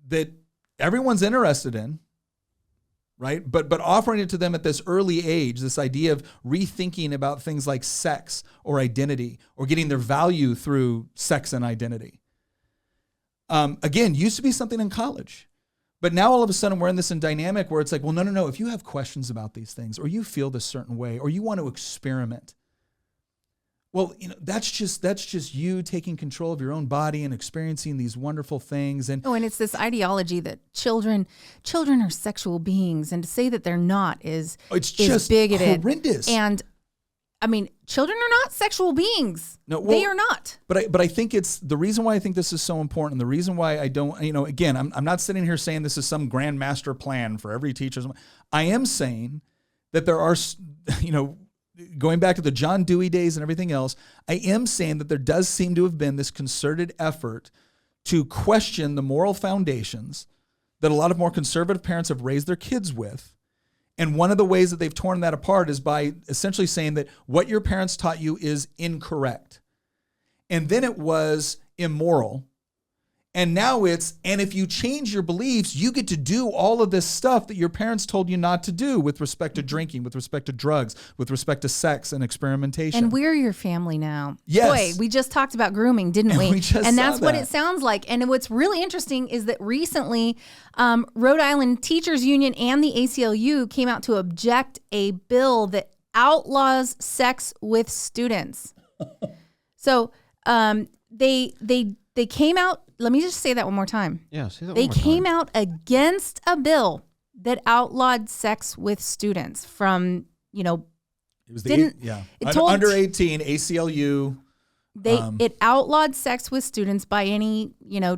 that everyone's interested in, right? But offering it to them at this early age, this idea of rethinking about things like sex or identity or getting their value through sex and identity. Again, used to be something in college. But now all of a sudden we're in this dynamic where it's like, well, no. If you have questions about these things or you feel this certain way or you want to experiment, well, that's just you taking control of your own body and experiencing these wonderful things. And it's this ideology that children are sexual beings, and to say that they're not is just bigoted, horrendous. And I mean, children are not sexual beings. No, well, they are not. But I think it's the reason why I think this is so important. The reason why I don't, again, I'm not sitting here saying this is some grand master plan for every teacher. I am saying that there are, going back to the John Dewey days and everything else, I am saying that there does seem to have been this concerted effort to question the moral foundations that a lot of more conservative parents have raised their kids with. And one of the ways that they've torn that apart is by essentially saying that what your parents taught you is incorrect. And then it was immoral. And now it's, and if you change your beliefs, you get to do all of this stuff that your parents told you not to do with respect to drinking, with respect to drugs, with respect to sex and experimentation. And we're your family now. Yes. Boy, we just talked about grooming, didn't we? We just and saw that's what that. it sounds like. And what's really interesting is that recently, Rhode Island Teachers Union and the ACLU came out to object a bill that outlaws sex with students. So they came out. Let me just say that one more time. Yeah, say that They one more time. came out against a bill that outlawed sex with students from, It was didn't- it told- under 18, ACLU. it outlawed sex with students by any,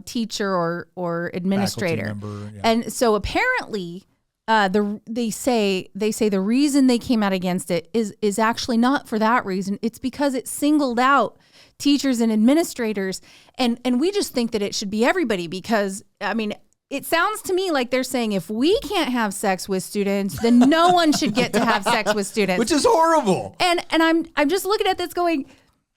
teacher or administrator. Faculty member, yeah. And so apparently they say the reason they came out against it is actually not for that reason. It's because it singled out teachers and administrators, and we just think that it should be everybody, because it sounds to me like they're saying if we can't have sex with students, then no one should get to have sex with students, Which is horrible. and I'm just looking at this going,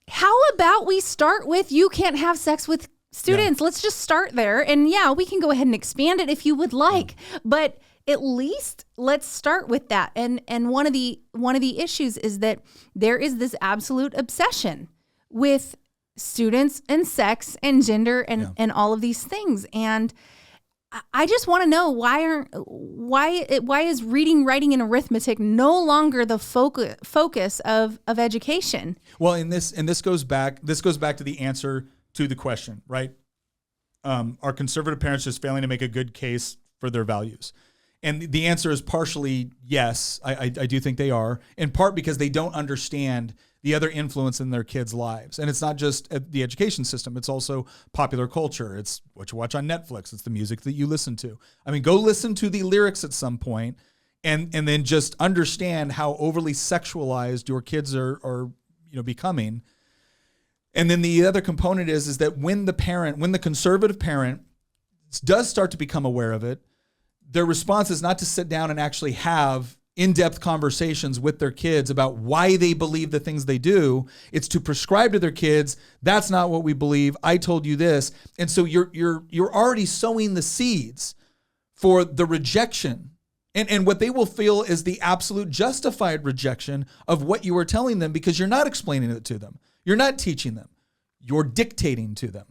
how about we start with you can't have sex with students? Let's just start there, and we can go ahead and expand it if you would like, but at least let's start with that. And one of the issues is that there is this absolute obsession with students and sex and gender and all of these things. And I just want to know why is reading, writing, and arithmetic no longer the focus of education? Well, and this goes back to the answer to the question, right? Are conservative parents just failing to make a good case for their values? And the answer is partially yes. I do think they are, in part because they don't understand the other influence in their kids' lives. And it's not just the education system. It's also popular culture. It's what you watch on Netflix. It's the music that you listen to. Go listen to the lyrics at some point and then just understand how overly sexualized your kids are becoming. And then the other component is that when the conservative parent does start to become aware of it, their response is not to sit down and actually have in-depth conversations with their kids about why they believe the things they do. It's to prescribe to their kids, that's not what we believe. I told you this. And so you're already sowing the seeds for the rejection. And what they will feel is the absolute justified rejection of what you are telling them, because you're not explaining it to them. You're not teaching them. You're dictating to them.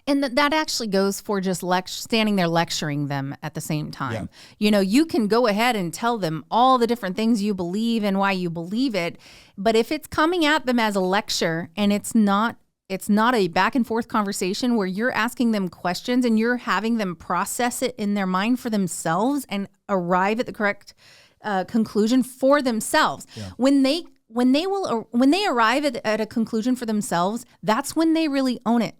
And that actually goes for just standing there lecturing them at the same time. You can go ahead and tell them all the different things you believe and why you believe it. But if it's coming at them as a lecture and it's not a back and forth conversation where you're asking them questions and you're having them process it in their mind for themselves and arrive at the correct conclusion for themselves. When they arrive at a conclusion for themselves, that's when they really own it.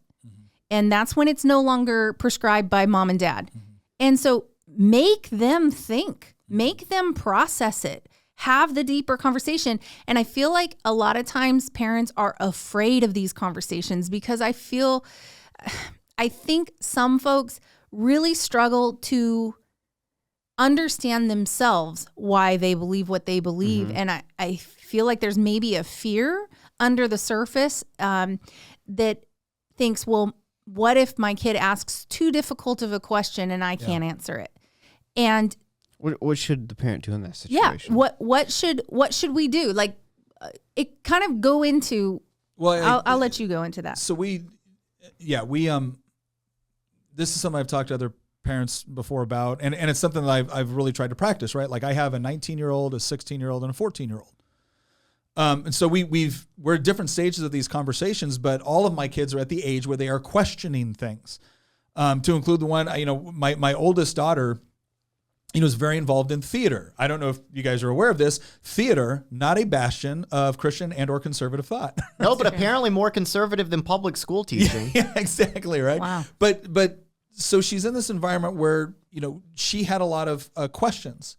And that's when it's no longer prescribed by mom and dad. And so make them think, make them process it, have the deeper conversation. And I feel like a lot of times parents are afraid of these conversations because I think some folks really struggle to understand themselves why they believe what they believe. And I feel like there's maybe a fear under the surface that thinks, well, what if my kid asks too difficult of a question and I can't answer it? And what should the parent do in that situation? What should we do? Like, it kind of go into. Well, I'll let you go into that. So we this is something I've talked to other parents before about, and it's something that I've really tried to practice. Right, like I have a 19-year-old, a 16-year-old, and a 14-year-old. And so we're at different stages of these conversations, but all of my kids are at the age where they are questioning things. To include the one, my oldest daughter, was very involved in theater. I don't know if you guys are aware of this. Theater, not a bastion of Christian and or conservative thought. No, but apparently more conservative than public school teaching. Yeah, exactly, right? Wow. But so she's in this environment where, she had a lot of questions.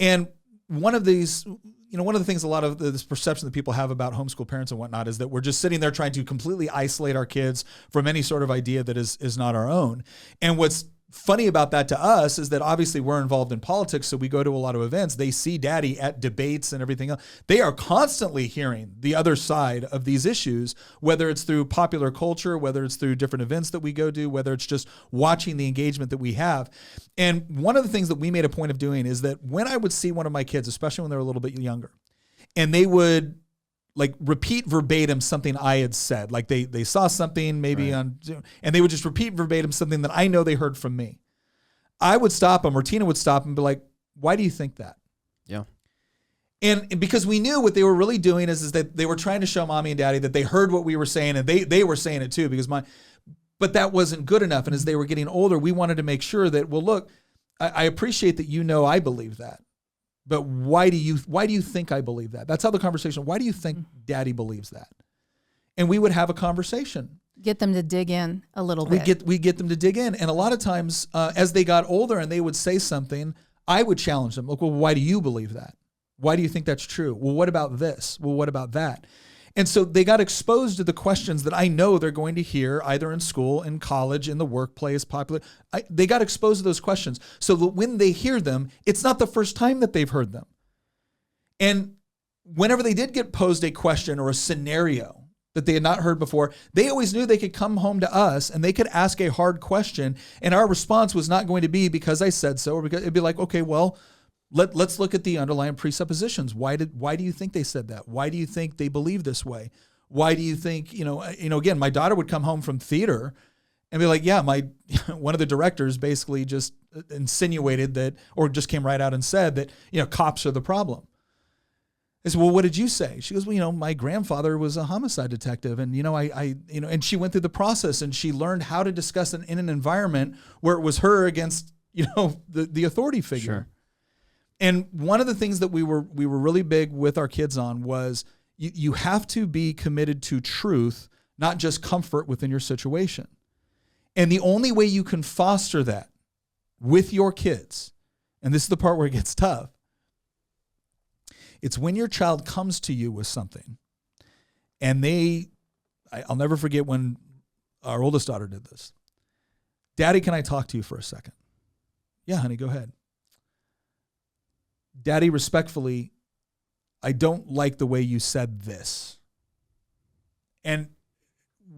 And one of these, one of the things, a lot of this perception that people have about homeschool parents and whatnot is that we're just sitting there trying to completely isolate our kids from any sort of idea that is not our own. And what's funny about that to us is that obviously we're involved in politics, so we go to a lot of events. They see daddy at debates and everything else. They are constantly hearing the other side of these issues, whether it's through popular culture, whether it's through different events that we go to, whether it's just watching the engagement that we have. And one of the things that we made a point of doing is that when I would see one of my kids, especially when they were a little bit younger, and they would like repeat verbatim something I had said. Like they saw something maybe on Zoom, and they would just repeat verbatim something that I know they heard from me. I would stop them, or Tina would stop them and be like, why do you think that? Yeah. And because we knew what they were really doing is that they were trying to show mommy and daddy that they heard what we were saying, and they were saying it too, but that wasn't good enough. And as they were getting older, we wanted to make sure that, well, look, I appreciate that I believe that. But why do you think I believe that? That's how the conversation. Why do you think daddy believes that? And we would have a conversation. Get them to dig in a little bit. We get them to dig in. And a lot of times as they got older and they would say something, I would challenge them. Like, well, why do you believe that? Why do you think that's true? Well, what about this? Well, what about that? And so they got exposed to the questions that I know they're going to hear either in school, in college, in the workplace, they got exposed to those questions so that when they hear them, it's not the first time that they've heard them. And whenever they did get posed a question or a scenario that they had not heard before, they always knew they could come home to us and they could ask a hard question. And our response was not going to be because I said so, or because it'd be like, okay, well, let's look at the underlying presuppositions. Why do you think they said that? Why do you think they believe this way? Why do you think, again, my daughter would come home from theater and be like, yeah, one of the directors basically just insinuated that, or just came right out and said that, cops are the problem. I said, well, what did you say? She goes, well, my grandfather was a homicide detective. And, and she went through the process and she learned how to discuss it in an environment where it was her against, the authority figure. Sure. And one of the things that we were really big with our kids on was you have to be committed to truth, not just comfort within your situation. And the only way you can foster that with your kids, and this is the part where it gets tough, it's when your child comes to you with something and I'll never forget when our oldest daughter did this. Daddy, can I talk to you for a second? Yeah, honey, go ahead. Daddy, respectfully, I don't like the way you said this. And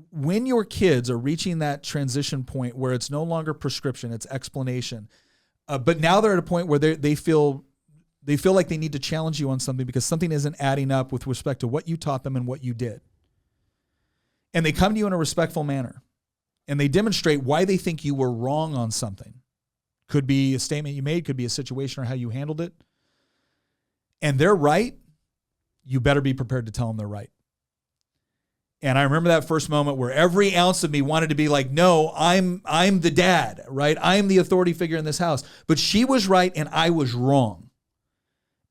when your kids are reaching that transition point where it's no longer prescription, it's explanation, but now they're at a point where they feel like they need to challenge you on something because something isn't adding up with respect to what you taught them and what you did. And they come to you in a respectful manner and they demonstrate why they think you were wrong on something. Could be a statement you made, could be a situation or how you handled it. And they're right, you better be prepared to tell them they're right. And I remember that first moment where every ounce of me wanted to be like, no, I'm the dad, right? I'm the authority figure in this house. But she was right and I was wrong.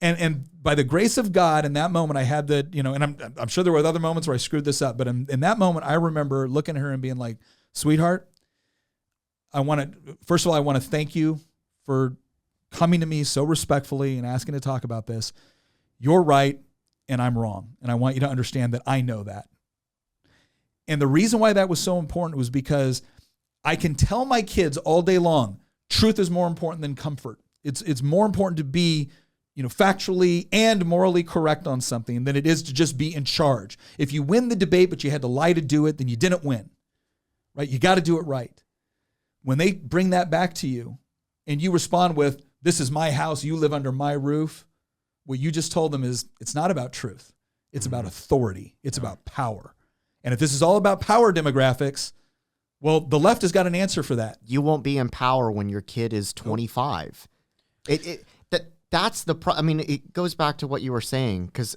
And by the grace of God, in that moment I had and I'm sure there were other moments where I screwed this up, but in that moment I remember looking at her and being like, sweetheart, first of all, I want to thank you for coming to me so respectfully and asking to talk about this. You're right and I'm wrong. And I want you to understand that I know that. And the reason why that was so important was because I can tell my kids all day long, truth is more important than comfort. It's more important to be, factually and morally correct on something than it is to just be in charge. If you win the debate, but you had to lie to do it, then you didn't win, right? You got to do it right. When they bring that back to you and you respond with, this is my house, you live under my roof, what you just told them is it's not about truth. It's about authority. It's about power. And if this is all about power demographics, well, the left has got an answer for that. You won't be in power when your kid is 25. That's the it goes back to what you were saying, because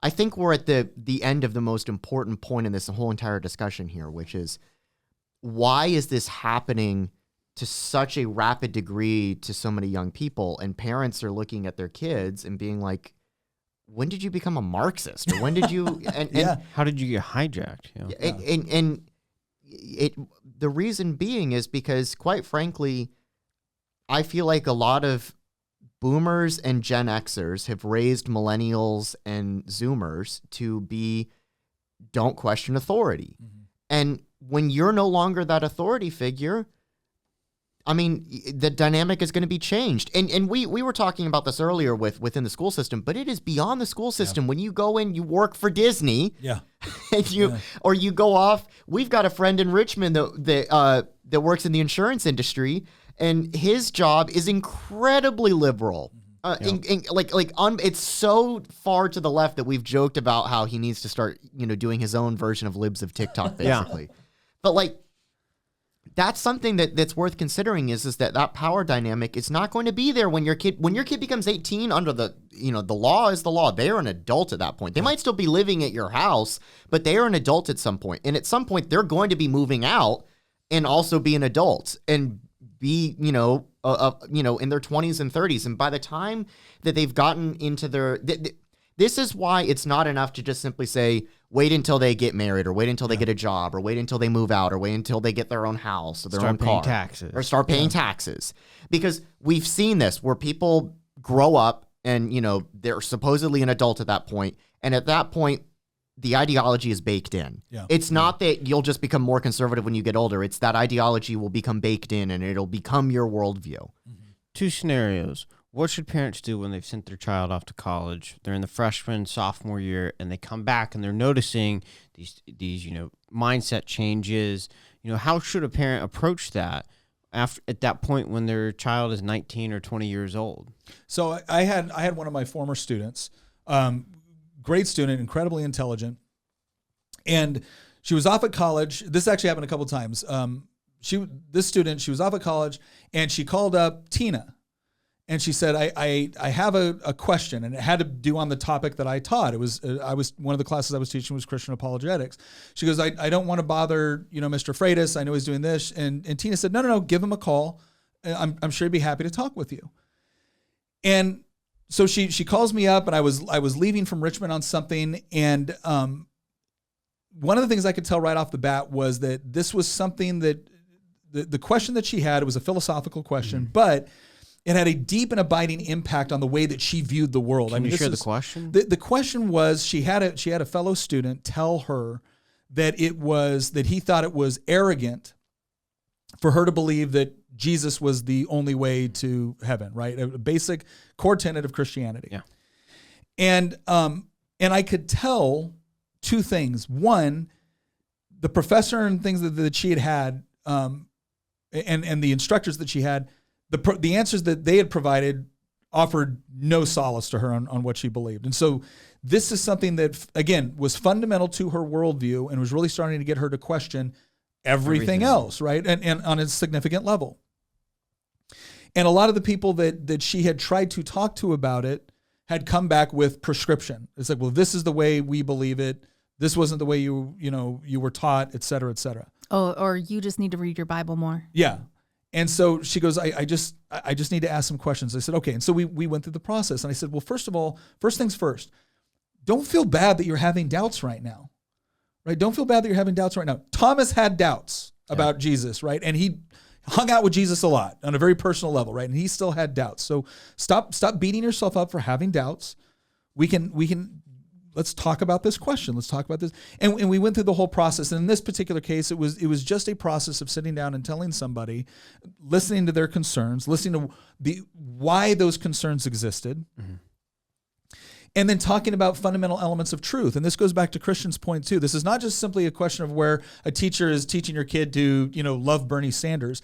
I think we're at the end of the most important point in this whole entire discussion here, which is why is this happening to such a rapid degree to so many young people, and parents are looking at their kids and being like, when did you become a Marxist, or when did you and How did you get hijacked? You know? and the reason being is because, quite frankly, I feel like a lot of boomers and Gen Xers have raised millennials and Zoomers to be don't question authority. Mm-hmm. And when you're no longer that authority figure, I mean, the dynamic is going to be changed. And we were talking about this earlier within the school system, but it is beyond the school system. When you go in, you work for Disney. Yeah. And or you go off. We've got a friend in Richmond that works in the insurance industry, and his job is incredibly liberal. It's so far to the left that we've joked about how he needs to start, doing his own version of Libs of TikTok, basically. But that's something that's worth considering is that power dynamic is not going to be there when your kid becomes 18 under the law is the law. They are an adult at that point. They might still be living at your house, but they are an adult at some point. And at some point they're going to be moving out and also be an adult and be, in their 20s and 30s. And by the time that they've gotten into their, this is why it's not enough to just simply say, wait until they get married, or wait until they get a job, or wait until they move out, or wait until they get their own house or their own car. Or start paying taxes. Because we've seen this where people grow up and, they're supposedly an adult at that point. And at that point, the ideology is baked in. Yeah. It's not that you'll just become more conservative when you get older. It's that ideology will become baked in and it'll become your worldview. Mm-hmm. Two scenarios. What should parents do when they've sent their child off to college? They're in the freshman, sophomore year, and they come back and they're noticing these mindset changes. How should a parent approach that at that point when their child is 19 or 20 years old? So I had one of my former students, great student, incredibly intelligent, and she was off at college. This actually happened a couple of times. She was off at college, and she called up Tina. And she said, I have a question, and it had to do on the topic that I taught. It was one of the classes I was teaching was Christian apologetics. She goes, I don't want to bother Mr. Freitas. I know he's doing this. And Tina said, no, give him a call. I'm sure he'd be happy to talk with you. And so she calls me up, and I was leaving from Richmond on something, and one of the things I could tell right off the bat was that this was something that the question that she had, it was a philosophical question, but it had a deep and abiding impact on the way that she viewed the world. Can you share the question? The question was she had a fellow student tell her that he thought it was arrogant for her to believe that Jesus was the only way to heaven, right? A basic core tenet of Christianity. Yeah. And I could tell two things. One, the professor and things that she had, and the instructors that she had, the answers that they had provided offered no solace to her on what she believed. And so this is something that, again, was fundamental to her worldview and was really starting to get her to question everything else, right? And on a significant level. And a lot of the people that she had tried to talk to about it had come back with prescription. It's like, well, this is the way we believe it. This wasn't the way you were taught, et cetera, et cetera. Oh, or you just need to read your Bible more. Yeah. And so she goes, I just need to ask some questions. I said, okay. And so we went through the process. And I said, well, first things first, don't feel bad that you're having doubts right now, right? Don't feel bad that you're having doubts right now. Thomas had doubts about Jesus, right? And he hung out with Jesus a lot on a very personal level, right? And he still had doubts. So stop beating yourself up for having doubts. Let's talk about this question. Let's talk about this. And we went through the whole process. And in this particular case, it was just a process of sitting down and telling somebody, listening to their concerns, listening to why those concerns existed, and then talking about fundamental elements of truth. And this goes back to Christian's point too. This is not just simply a question of where a teacher is teaching your kid to, love Bernie Sanders.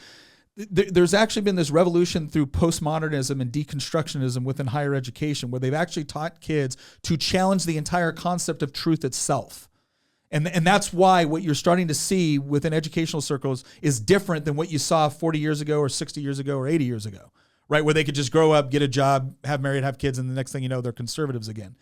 There's actually been this revolution through postmodernism and deconstructionism within higher education, where they've actually taught kids to challenge the entire concept of truth itself. And that's why what you're starting to see within educational circles is different than what you saw 40 years ago or 60 years ago or 80 years ago, right? Where they could just grow up, get a job, have married, have kids, and the next thing you know, they're conservatives again.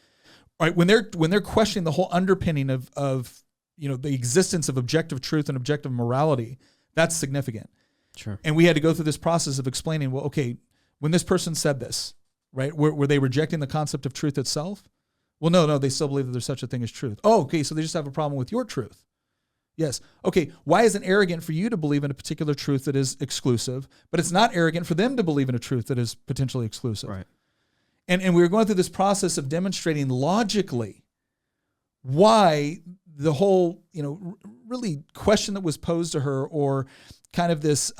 Right? When they're questioning the whole underpinning of the existence of objective truth and objective morality, that's significant. Sure. And we had to go through this process of explaining, well, okay, when this person said this, right, were they rejecting the concept of truth itself? Well, no, they still believe that there's such a thing as truth. Oh, okay, so they just have a problem with your truth. Yes. Okay, why is it arrogant for you to believe in a particular truth that is exclusive, but it's not arrogant for them to believe in a truth that is potentially exclusive? Right. And we were going through this process of demonstrating logically why the whole, really question that was posed to her, or kind of this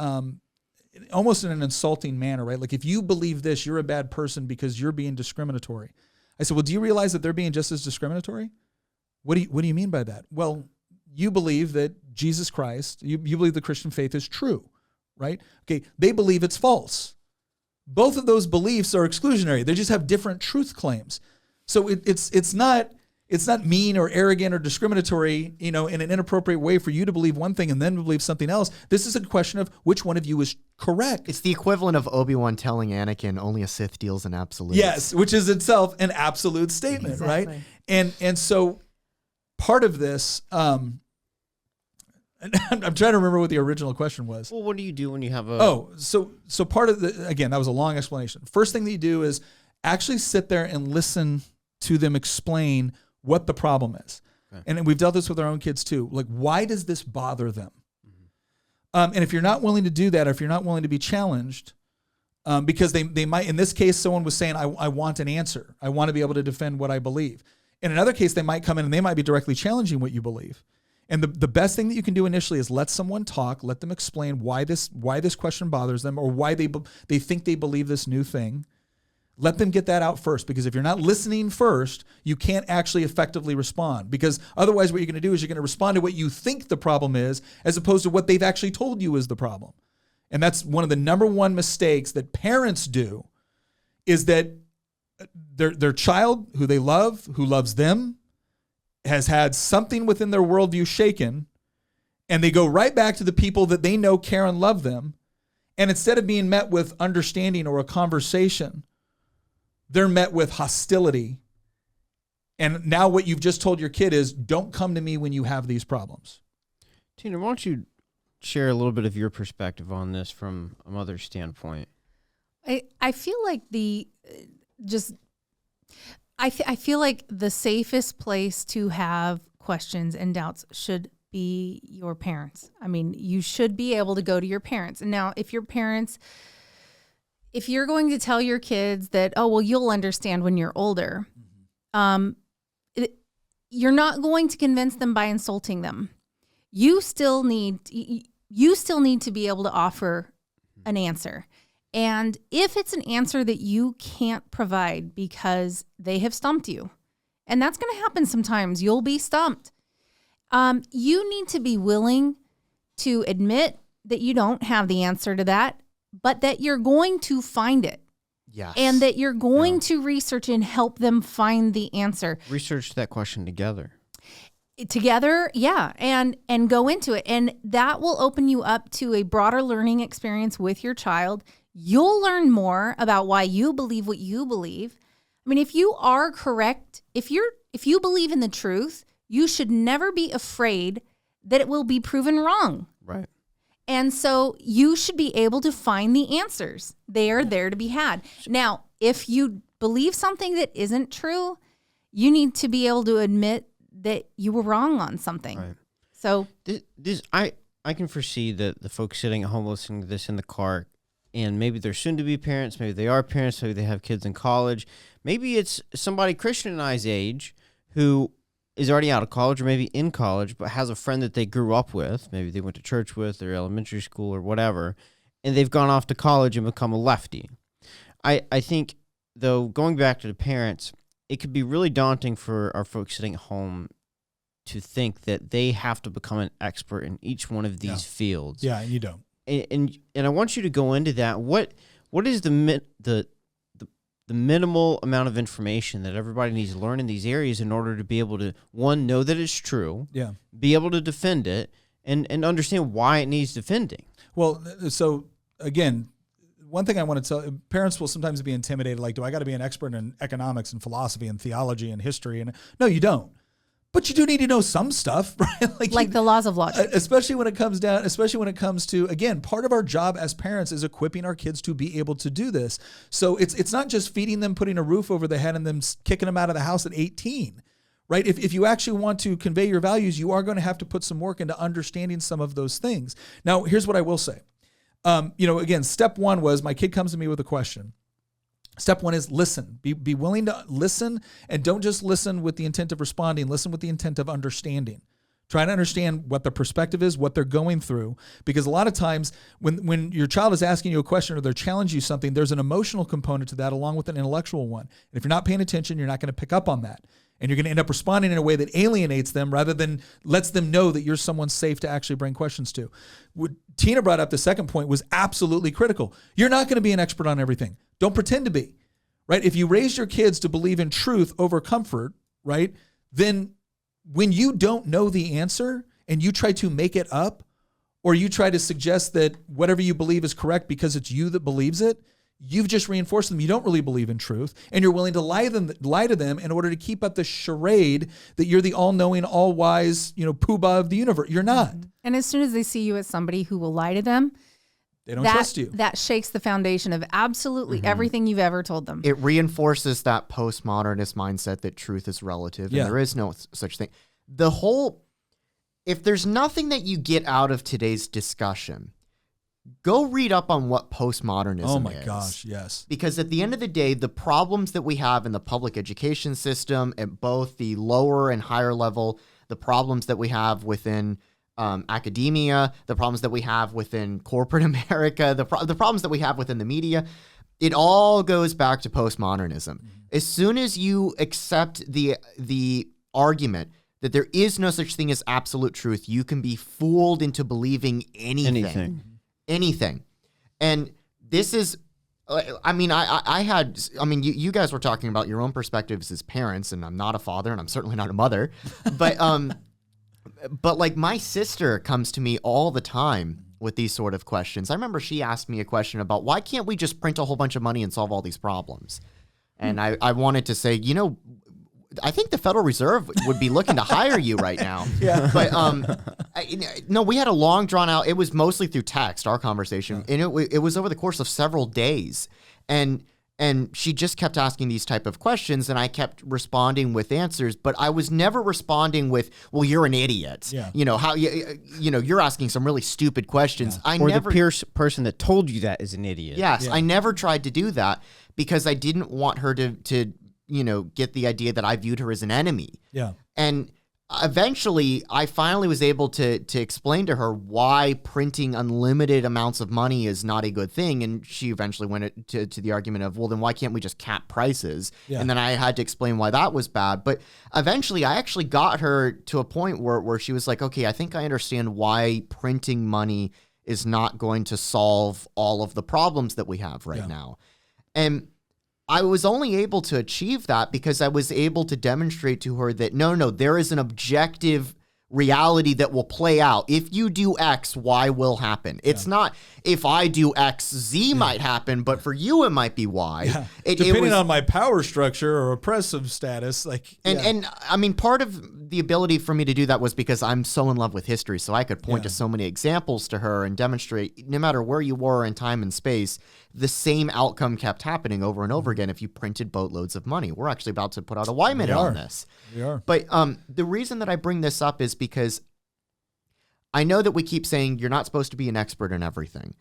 almost in an insulting manner, right? Like, if you believe this, you're a bad person because you're being discriminatory. I said, well, do you realize that they're being just as discriminatory? What do you mean by that? Well, you believe that Jesus Christ, you believe the Christian faith is true, right? Okay, they believe it's false. Both of those beliefs are exclusionary. They just have different truth claims. So it's not mean or arrogant or discriminatory, in an inappropriate way for you to believe one thing and then believe something else. This is a question of which one of you is correct. It's the equivalent of Obi-Wan telling Anakin, only a Sith deals in absolutes. Yes, which is itself an absolute statement, Exactly. right? And so part of this, I'm trying to remember what the original question was. Well, what do you do when you have a... So part of again, that was a long explanation. First thing that you do is actually sit there and listen to them explain what the problem is. Okay. And we've dealt this with our own kids too. Like, why does this bother them? Mm-hmm. And if you're not willing to do that, or if you're not willing to be challenged, because they might, in this case, someone was saying, I want an answer. I want to be able to defend what I believe. In another case, they might come in and they might be directly challenging what you believe. And the best thing that you can do initially is let someone talk, let them explain why this question bothers them, or why they think they believe this new thing. Let them get that out first, because if you're not listening first, you can't actually effectively respond, because otherwise what you're going to do is you're going to respond to what you think the problem is, as opposed to what they've actually told you is the problem. And that's one of the number one mistakes that parents do, is that their child who they love, who loves them, has had something within their worldview shaken, and they go right back to the people that they know care and love them. And instead of being met with understanding or a conversation, they're met with hostility. And now what you've just told your kid is, don't come to me when you have these problems. Tina, why don't you share a little bit of your perspective on this from a mother's standpoint? I feel like I feel like the safest place to have questions and doubts should be your parents. I mean, you should be able to go to your parents. And now, if you're going to tell your kids that, oh, well, you'll understand when you're older, you're not going to convince them by insulting them. You still need to be able to offer an answer. And if it's an answer that you can't provide because they have stumped you, and that's going to happen sometimes, you'll be stumped. You need to be willing to admit that you don't have the answer to that, but that you're going to find it. Yes. And that you're going to research and help them find the answer. Research that question together. Together, yeah, and go into it. And that will open you up to a broader learning experience with your child. You'll learn more about why you believe what you believe. I mean, if you are correct, if you believe in the truth, you should never be afraid that it will be proven wrong. Right. And so you should be able to find the answers. They are there to be had. Now, if you believe something that isn't true, you need to be able to admit that you were wrong on something. Right. So I can foresee that the folks sitting at home listening to this in the car, and maybe they're soon-to-be parents, maybe they are parents, maybe they have kids in college. Maybe it's somebody Christian and I's age who is already out of college or maybe in college, but has a friend that they grew up with. Maybe they went to church with their elementary school or whatever, and they've gone off to college and become a lefty. I think, though, going back to the parents, it could be really daunting for our folks sitting at home to think that they have to become an expert in each one of these fields. Yeah, and you don't. And I want you to go into that. What is the minimal amount of information that everybody needs to learn in these areas in order to be able to, one, know that it's true, be able to defend it, and understand why it needs defending? Well, so again, one thing I want to tell parents will sometimes be intimidated, like, do I got to be an expert in economics and philosophy and theology and history? And no, you don't. But you do need to know some stuff, right? Like the laws of logic. Especially when it comes to, again, part of our job as parents is equipping our kids to be able to do this. So it's not just feeding them, putting a roof over their head, and them kicking them out of the house at 18, right? If you actually want to convey your values, you are going to have to put some work into understanding some of those things. Now, here's what I will say. Again, step one was my kid comes to me with a question. Step one is listen. Be willing to listen, and don't just listen with the intent of responding. Listen with the intent of understanding. Try to understand what their perspective is, what they're going through. Because a lot of times when your child is asking you a question or they're challenging you something, there's an emotional component to that along with an intellectual one. And if you're not paying attention, you're not going to pick up on that. And you're going to end up responding in a way that alienates them rather than lets them know that you're someone safe to actually bring questions to. What Tina brought up, the second point, was absolutely critical. You're not going to be an expert on everything. Don't pretend to be, right? If you raise your kids to believe in truth over comfort, right, then when you don't know the answer and you try to make it up, or you try to suggest that whatever you believe is correct because it's you that believes it, you've just reinforced them. You don't really believe in truth, and you're willing to lie to them in order to keep up the charade that you're the all-knowing, all-wise, poobah of the universe. You're not. And as soon as they see you as somebody who will lie to them, they don't trust you. That shakes the foundation of absolutely everything you've ever told them. It reinforces that postmodernist mindset that truth is relative, and there is no such thing. If there's nothing that you get out of today's discussion, go read up on what postmodernism is. Oh my gosh, yes. Because at the end of the day, the problems that we have in the public education system at both the lower and higher level, the problems that we have within academia, the problems that we have within corporate America, the problems that we have within the media, it all goes back to postmodernism. As soon as you accept the argument that there is no such thing as absolute truth, you can be fooled into believing anything. And this is, you guys were talking about your own perspectives as parents, and I'm not a father and I'm certainly not a mother, but like my sister comes to me all the time with these sort of questions. I remember she asked me a question about why can't we just print a whole bunch of money and solve all these problems? And I wanted to say, I think the Federal Reserve would be looking to hire you right now. Yeah. But no, we had a long drawn out. It was mostly through text, our conversation, and it was over the course of several days. And she just kept asking these type of questions, and I kept responding with answers. But I was never responding with, "Well, you're an idiot." Yeah. You're asking some really stupid questions. Yeah. The person that told you that is an idiot. Yes, I never tried to do that because I didn't want her to get the idea that I viewed her as an enemy. Yeah. And eventually, I finally was able to explain to her why printing unlimited amounts of money is not a good thing. And she eventually went to the argument of, well, then why can't we just cap prices? Yeah. And then I had to explain why that was bad. But eventually, I actually got her to a point where she was like, okay, I think I understand why printing money is not going to solve all of the problems that we have right now. And I was only able to achieve that because I was able to demonstrate to her that no, there is an objective reality that will play out. If you do X, Y will happen. It's not if I do X, Z might happen, but for you it might be Y. Yeah. Depending on my power structure or oppressive status, And I mean, part of the ability for me to do that was because I'm so in love with history, so I could point to so many examples to her and demonstrate, no matter where you were in time and space, the same outcome kept happening over and over again if you printed boatloads of money. We're actually about to put out a Y minute on this. We are. But the reason that I bring this up is because I know that we keep saying you're not supposed to be an expert in everything.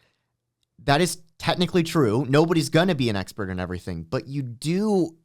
That is technically true. Nobody's going to be an expert in everything. But you do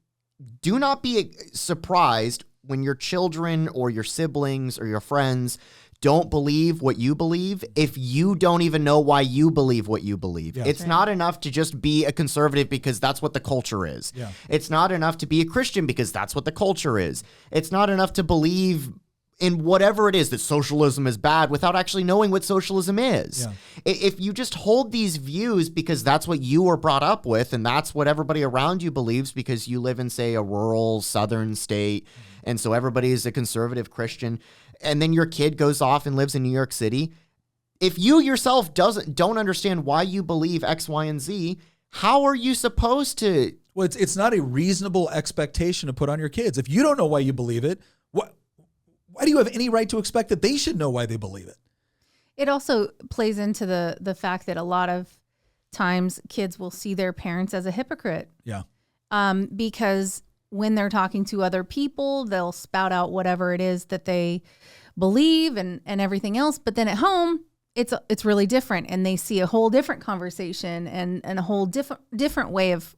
not be surprised when your children or your siblings or your friends don't believe what you believe if you don't even know why you believe what you believe. Yeah. It's not enough to just be a conservative because that's what the culture is. Yeah. It's not enough to be a Christian because that's what the culture is. It's not enough to believe in whatever it is that socialism is bad without actually knowing what socialism is. Yeah. If you just hold these views because that's what you were brought up with and that's what everybody around you believes because you live in, say, a rural southern state, and so everybody is a conservative Christian, and then your kid goes off and lives in New York City, if you yourself don't understand why you believe X, Y, and Z, how are you supposed to? Well, it's not a reasonable expectation to put on your kids. If you don't know why you believe it, why do you have any right to expect that they should know why they believe it? It also plays into the fact that a lot of times kids will see their parents as a hypocrite. Yeah. Because when they're talking to other people, they'll spout out whatever it is that they believe and everything else. But then at home, it's really different, and they see a whole different conversation and a whole different way of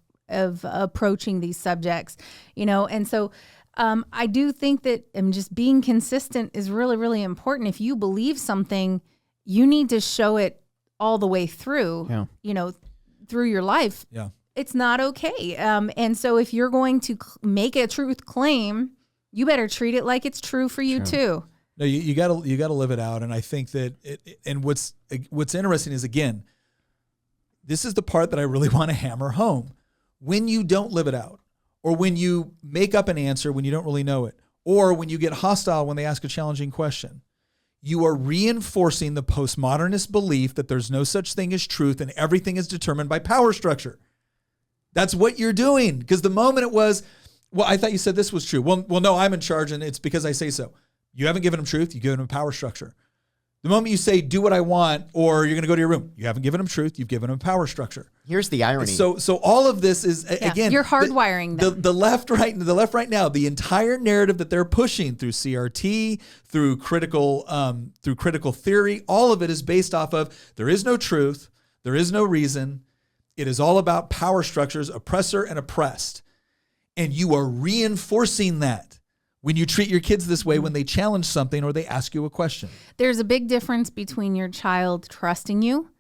approaching these subjects, And so I do think that just being consistent is really, really important. If you believe something, you need to show it all the way through, through your life. Yeah. It's not okay. And so if you're going to make a truth claim, you better treat it like it's true for you too. No, you gotta live it out. And I think that and what's interesting is, again, this is the part that I really want to hammer home. When you don't live it out, or when you make up an answer when you don't really know it, or when you get hostile when they ask a challenging question, you are reinforcing the postmodernist belief that there's no such thing as truth and everything is determined by power structure. That's what you're doing. Because the moment it was, well, I thought you said this was true. Well, no, I'm in charge and it's because I say so. You haven't given them truth. You've given them power structure. The moment you say, do what I want, or you're going to go to your room, you haven't given them truth. You've given them power structure. Here's the irony. So all of this is, again, you're hardwiring them. The left right now, the entire narrative that they're pushing through CRT, through critical theory, all of it is based off of there is no truth, there is no reason. It is all about power structures, oppressor and oppressed. And you are reinforcing that when you treat your kids this way when they challenge something or they ask you a question. There's a big difference between your child trusting you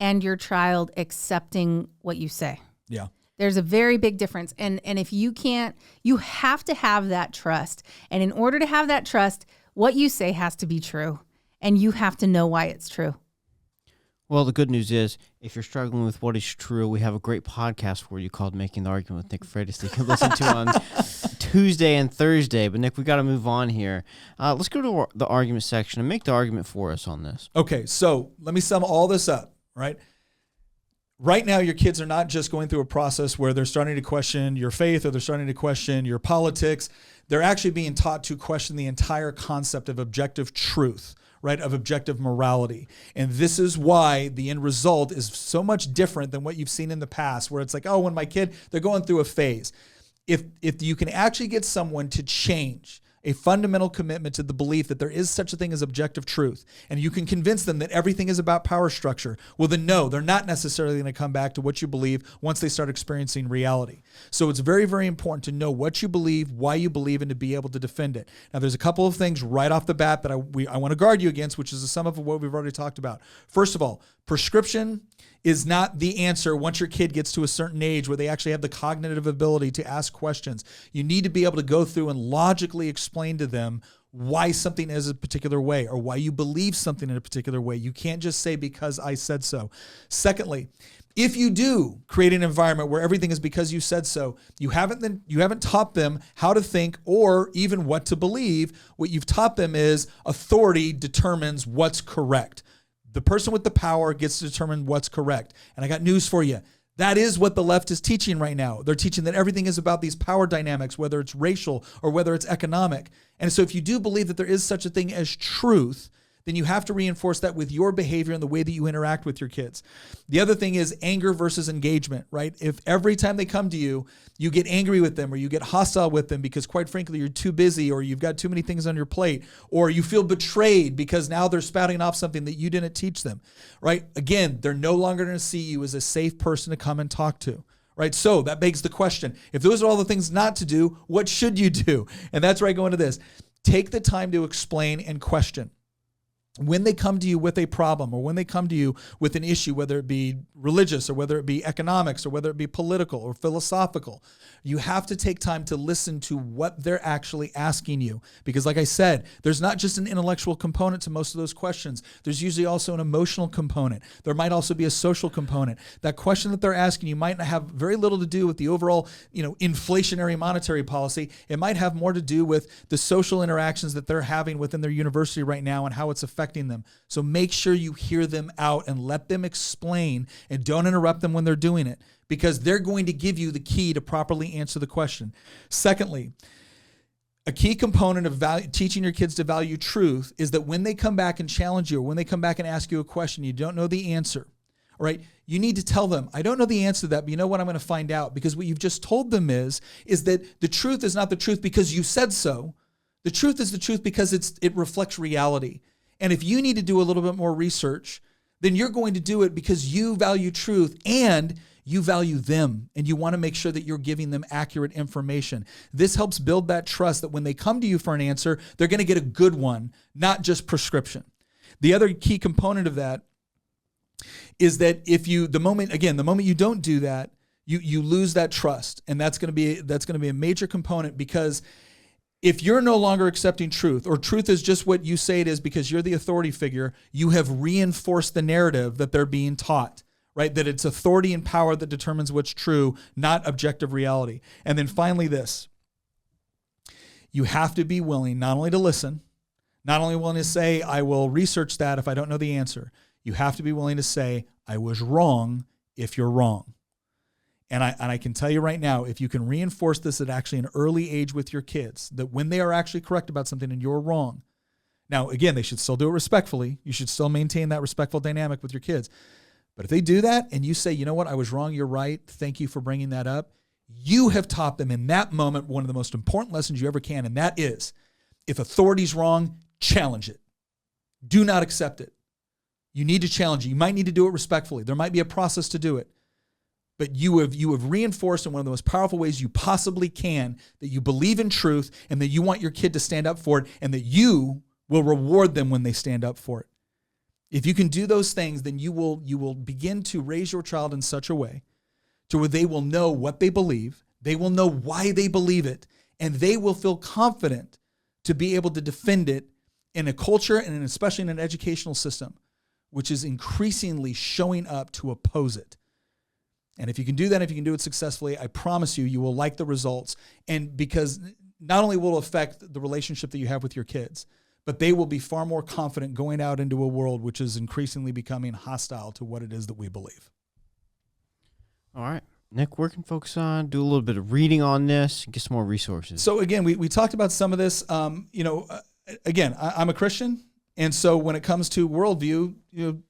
and your child accepting what you say. Yeah. There's a very big difference. And if you can't, you have to have that trust. And in order to have that trust, what you say has to be true. And you have to know why it's true. Well, the good news is, if you're struggling with what is true, we have a great podcast for you called Making the Argument with Nick Freitas that you can listen to on Tuesday and Thursday. But, Nick, we got to move on here. Let's go to the argument section and make the argument for us on this. Okay, so let me sum all this up, right? Right now, your kids are not just going through a process where they're starting to question your faith or they're starting to question your politics. They're actually being taught to question the entire concept of objective truth, right, of objective morality. And this is why the end result is so much different than what you've seen in the past, where it's like, oh, when my kid, they're going through a phase. If you can actually get someone to change a fundamental commitment to the belief that there is such a thing as objective truth, and you can convince them that everything is about power structure, well then no, they're not necessarily going to come back to what you believe once they start experiencing reality. So it's very, very important to know what you believe, why you believe, and to be able to defend it. Now there's a couple of things right off the bat that I want to guard you against, which is the sum of what we've already talked about. First of all, prescription is not the answer once your kid gets to a certain age where they actually have the cognitive ability to ask questions. You need to be able to go through and logically explain to them why something is a particular way or why you believe something in a particular way. You can't just say because I said so. Secondly, if you do create an environment where everything is because you said so, you haven't taught them how to think or even what to believe. What you've taught them is authority determines what's correct. The person with the power gets to determine what's correct. And I got news for you. That is what the left is teaching right now. They're teaching that everything is about these power dynamics, whether it's racial or whether it's economic. And so if you do believe that there is such a thing as truth, then you have to reinforce that with your behavior and the way that you interact with your kids. The other thing is anger versus engagement, right? If every time they come to you, you get angry with them or you get hostile with them because quite frankly, you're too busy or you've got too many things on your plate, or you feel betrayed because now they're spouting off something that you didn't teach them, right? Again, they're no longer going to see you as a safe person to come and talk to. Right. So that begs the question, if those are all the things not to do, what should you do? And that's where I go into this. Take the time to explain and question. When they come to you with a problem or when they come to you with an issue, whether it be religious or whether it be economics or whether it be political or philosophical, you have to take time to listen to what they're actually asking you. Because like I said, there's not just an intellectual component to most of those questions. There's usually also an emotional component. There might also be a social component. That question that they're asking you might have very little to do with the overall, inflationary monetary policy. It might have more to do with the social interactions that they're having within their university right now and how it's affecting them. So make sure you hear them out and let them explain and don't interrupt them when they're doing it, because they're going to give you the key to properly answer the question. Secondly, A key component of teaching your kids to value truth is that when they come back and challenge you, or when they come back and ask you a question, you don't know the answer, all right? You need to tell them, I don't know the answer to that, but you know what I'm going to find out? Because what you've just told them is that the truth is not the truth because you said so. The truth is the truth because it reflects reality. And if you need to do a little bit more research, then you're going to do it because you value truth and you value them, and you want to make sure that you're giving them accurate information. This helps build that trust that when they come to you for an answer, they're going to get a good one, not just prescription. The other key component of that is that the moment you don't do that, you lose that trust, and that's going to be a major component, because if you're no longer accepting truth, or truth is just what you say it is because you're the authority figure, you have reinforced the narrative that they're being taught, right? That it's authority and power that determines what's true, not objective reality. And then finally this, you have to be willing not only to listen, not only willing to say, I will research that if I don't know the answer. You have to be willing to say, I was wrong if you're wrong. And I can tell you right now, if you can reinforce this at actually an early age with your kids, that when they are actually correct about something and you're wrong, now, again, they should still do it respectfully. You should still maintain that respectful dynamic with your kids. But if they do that and you say, you know what, I was wrong, you're right, thank you for bringing that up, you have taught them in that moment one of the most important lessons you ever can, and that is, if authority's wrong, challenge it. Do not accept it. You need to challenge it. You might need to do it respectfully. There might be a process to do it. But you have reinforced in one of the most powerful ways you possibly can that you believe in truth and that you want your kid to stand up for it, and that you will reward them when they stand up for it. If you can do those things, then you will begin to raise your child in such a way to where they will know what they believe, they will know why they believe it, and they will feel confident to be able to defend it in a culture and especially in an educational system, which is increasingly showing up to oppose it. And if you can do that, if you can do it successfully, I promise you will like the results. And because not only will it affect the relationship that you have with your kids, but they will be far more confident going out into a world which is increasingly becoming hostile to what it is that we believe. All right. Nick, where can folks do a little bit of reading on this, get some more resources? So again, we talked about some of this. Again, I'm a Christian. And so when it comes to worldview,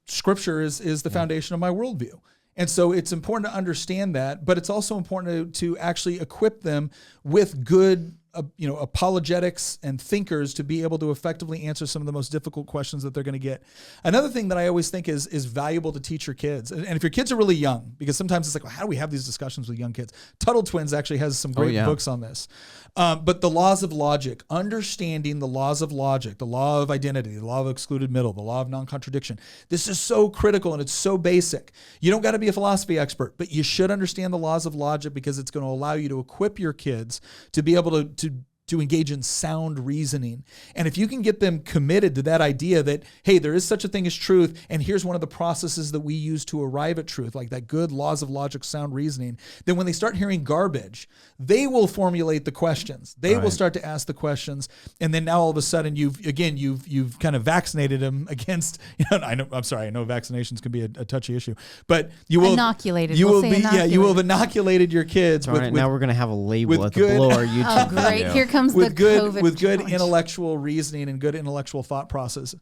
Scripture is the foundation of my worldview. And so it's important to understand that, but it's also important to actually equip them with good apologetics and thinkers to be able to effectively answer some of the most difficult questions that they're going to get. Another thing that I always think is valuable to teach your kids, and if your kids are really young, because sometimes it's like, well, how do we have these discussions with young kids? Tuttle Twins actually has some great books on this. But the laws of logic, understanding the laws of logic, the law of identity, the law of excluded middle, the law of non-contradiction. This is so critical and it's so basic. You don't got to be a philosophy expert, but you should understand the laws of logic because it's going to allow you to equip your kids to be able to engage in sound reasoning. And if you can get them committed to that idea that, hey, there is such a thing as truth, and here's one of the processes that we use to arrive at truth, like that good laws of logic, sound reasoning, then when they start hearing garbage, they will formulate the questions. They will start to ask the questions. And then now all of a sudden you've kind of vaccinated them against, I know vaccinations can be a touchy issue, but you will inoculated. You will have inoculated your kids. All right, now we're going to have a label at the good, below our YouTube Oh, great. video. Here comes with the good COVID with good challenge. intellectual reasoning and good intellectual thought process.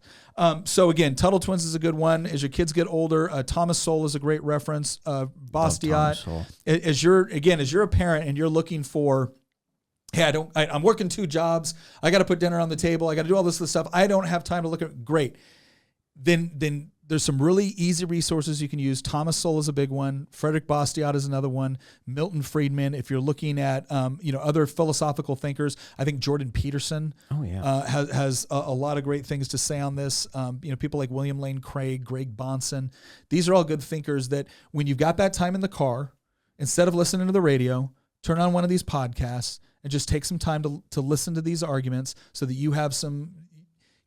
So again, Tuttle Twins is a good one. As your kids get older, Thomas Sowell is a great reference. Bastiat. As you're a parent and you're looking for, hey, I'm working 2 jobs. I got to put dinner on the table. I got to do all this stuff. I don't have time to look at. Great. Then there's some really easy resources you can use. Thomas Sowell is a big one. Frederick Bastiat is another one. Milton Friedman. If you're looking at other philosophical thinkers, I think Jordan Peterson has a lot of great things to say on this. People like William Lane Craig, Greg Bonson. These are all good thinkers that when you've got that time in the car, instead of listening to the radio, turn on one of these podcasts and just take some time to listen to these arguments so that you have some.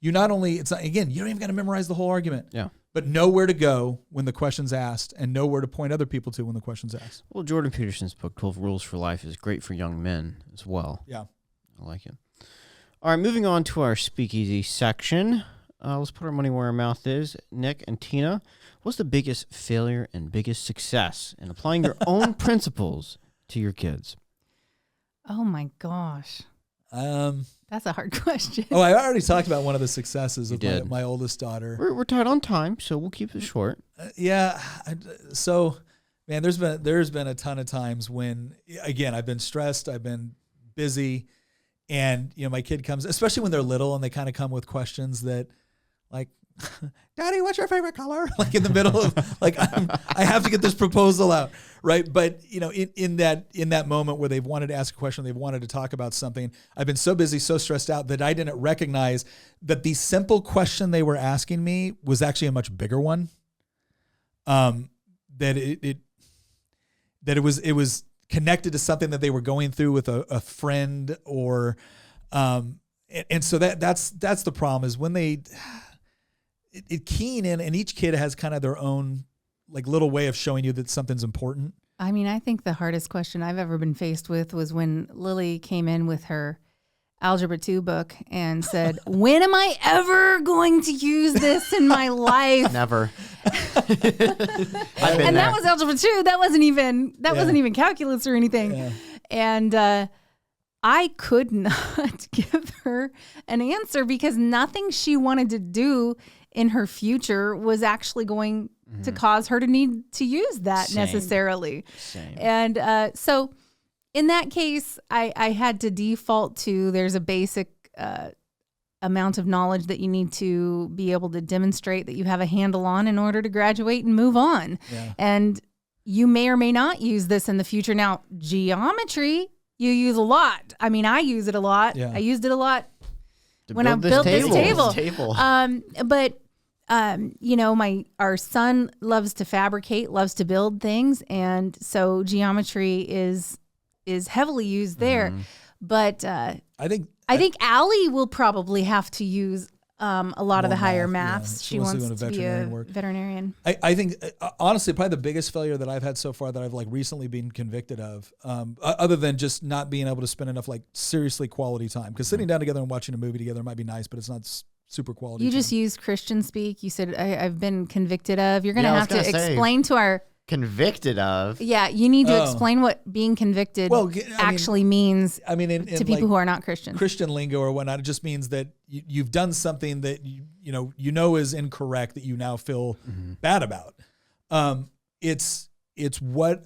You don't even got to memorize the whole argument. Yeah. But know where to go when the question's asked and know where to point other people to when the question's asked. Well, Jordan Peterson's book, 12 Rules for Life, is great for young men as well. Yeah. I like it. All right, moving on to our speakeasy section. Let's put our money where our mouth is. Nick and Tina, what's the biggest failure and biggest success in applying your own principles to your kids? Oh, my gosh. That's a hard question. Oh, I already talked about one of the successes of did. my oldest daughter. We're tight on time, so we'll keep it short. So, man, there's been a ton of times when, again, I've been stressed, I've been busy, and my kid comes, especially when they're little, and they kind of come with questions that, like, Daddy, what's your favorite color? Like in the middle of I have to get this proposal out, right? But in that moment where they've wanted to ask a question, they've wanted to talk about something, I've been so busy, so stressed out that I didn't recognize that the simple question they were asking me was actually a much bigger one. That it was connected to something that they were going through with a friend or, and so that's the problem is when they. It keying in, and each kid has kind of their own like little way of showing you that something's important. I mean, I think the hardest question I've ever been faced with was when Lily came in with her Algebra 2 book and said, when am I ever going to use this in my life? Never. And that was Algebra 2. That wasn't even calculus or anything. Yeah. And I could not give her an answer because nothing she wanted to do in her future was actually going to cause her to need to use that necessarily. Same. And so in that case, I had to default to there's a basic amount of knowledge that you need to be able to demonstrate that you have a handle on in order to graduate and move on. Yeah. And you may or may not use this in the future. Now, geometry, you use a lot. I mean, I use it a lot. Yeah. I used it a lot To when I built this table. But our son loves to fabricate, loves to build things, and so geometry is heavily used there. But I think Allie will probably have to use a lot of the higher maths. Yeah. She wants to to be a veterinarian. I think honestly, probably the biggest failure that I've had so far that I've like recently been convicted of, other than just not being able to spend enough like seriously quality time. Because sitting down together and watching a movie together might be nice, but it's not super quality. You time. just used Christian speak. You said I've been convicted of. You're going to have to explain to our. Convicted of. Yeah, you need to explain what being convicted actually means to people who are not Christian. Christian lingo or whatnot, it just means that you've done something that you know is incorrect that you now feel bad about. It's what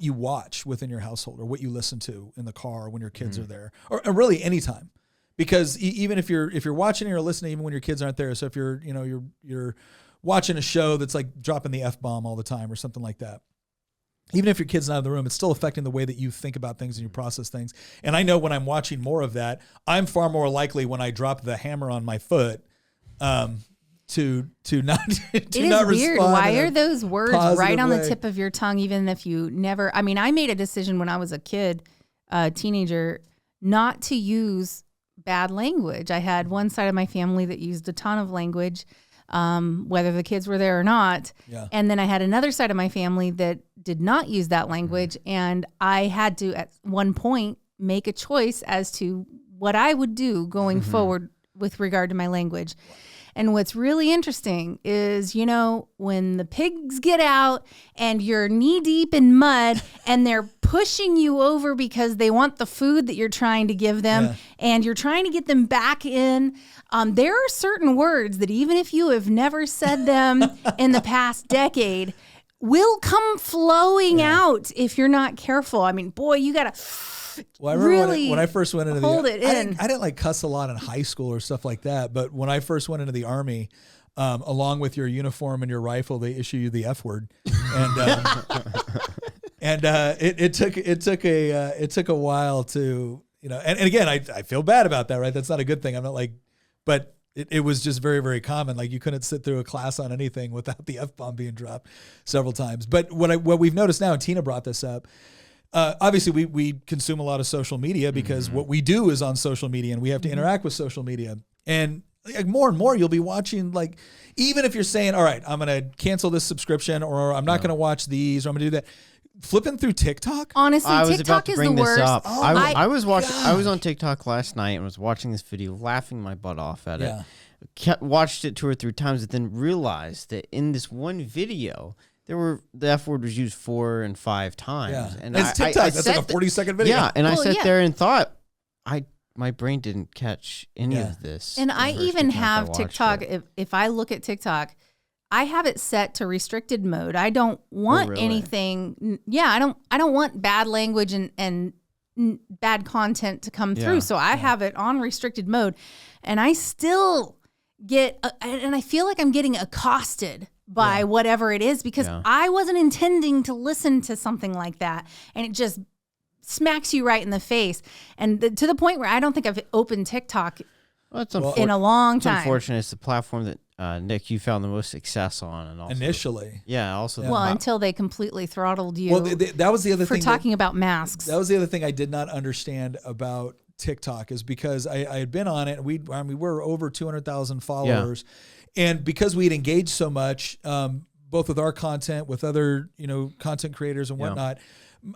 you watch within your household or what you listen to in the car when your kids are there, or really anytime. Because even if you're watching or listening, even when your kids aren't there, so if you're watching a show that's like dropping the F-bomb all the time or something like that. Even if your kid's not in the room, it's still affecting the way that you think about things and you process things. And I know when I'm watching more of that, I'm far more likely when I drop the hammer on my foot to not It is weird. Why are those words right on way. the tip of your tongue, even if you never... I mean, I made a decision when I was a kid, teenager, not to use bad language. I had one side of my family that used a ton of language, whether the kids were there or not. Yeah. And then I had another side of my family that did not use that language. And I had to, at one point, make a choice as to what I would do going forward with regard to my language. And what's really interesting is, when the pigs get out and you're knee deep in mud and they're pushing you over because they want the food that you're trying to give them and you're trying to get them back in. There are certain words that even if you have never said them in the past decade will come flowing out if you're not careful. I mean, boy, you got to... Well, I remember really when I first went into hold the it in. I didn't like cuss a lot in high school or stuff like that. But when I first went into the Army, along with your uniform and your rifle, they issue you the F word, and it took a while to and again I feel bad about that, right? That's not a good thing. I'm not like, but it was just very, very common. Like you couldn't sit through a class on anything without the F-bomb being dropped several times. But what we've noticed now, and Tina brought this up. Obviously, we consume a lot of social media because what we do is on social media, and we have to interact with social media. And like more and more, you'll be watching, like, even if you're saying, all right, I'm going to cancel this subscription, or I'm not going to watch these, or I'm going to do that. Flipping through TikTok? Honestly, I was about TikTok to is bring the this worst. up. Oh I was on TikTok last night and was watching this video, laughing my butt off at it. Watched it 2 or 3 times, and then realized that in this one video, the F word was used 4 and 5 times. Yeah. And it's TikTok. That's like a 40-second video. Yeah, and I Well, sat yeah. there and thought, my brain didn't catch any of this. And the I first even time I have watched TikTok. it. If I look at TikTok, I have it set to restricted mode. I don't want really? anything. Yeah, I don't want bad language and bad content to come through. Yeah. So I have it on restricted mode, and I still get and I feel like I'm getting accosted by whatever it is because I wasn't intending to listen to something like that, and it just smacks you right in the face, and to the point where I don't think I've opened TikTok in a long time. It's unfortunate. It's the platform that Nick, you found the most success on, and also initially. Yeah, also. Well, until they completely throttled you. Well, that was the other for thing talking about masks. That was the other thing I did not understand about TikTok is because I had been on it. And we're over 200,000 followers, and because we had engaged so much, both with our content, with other content creators and whatnot,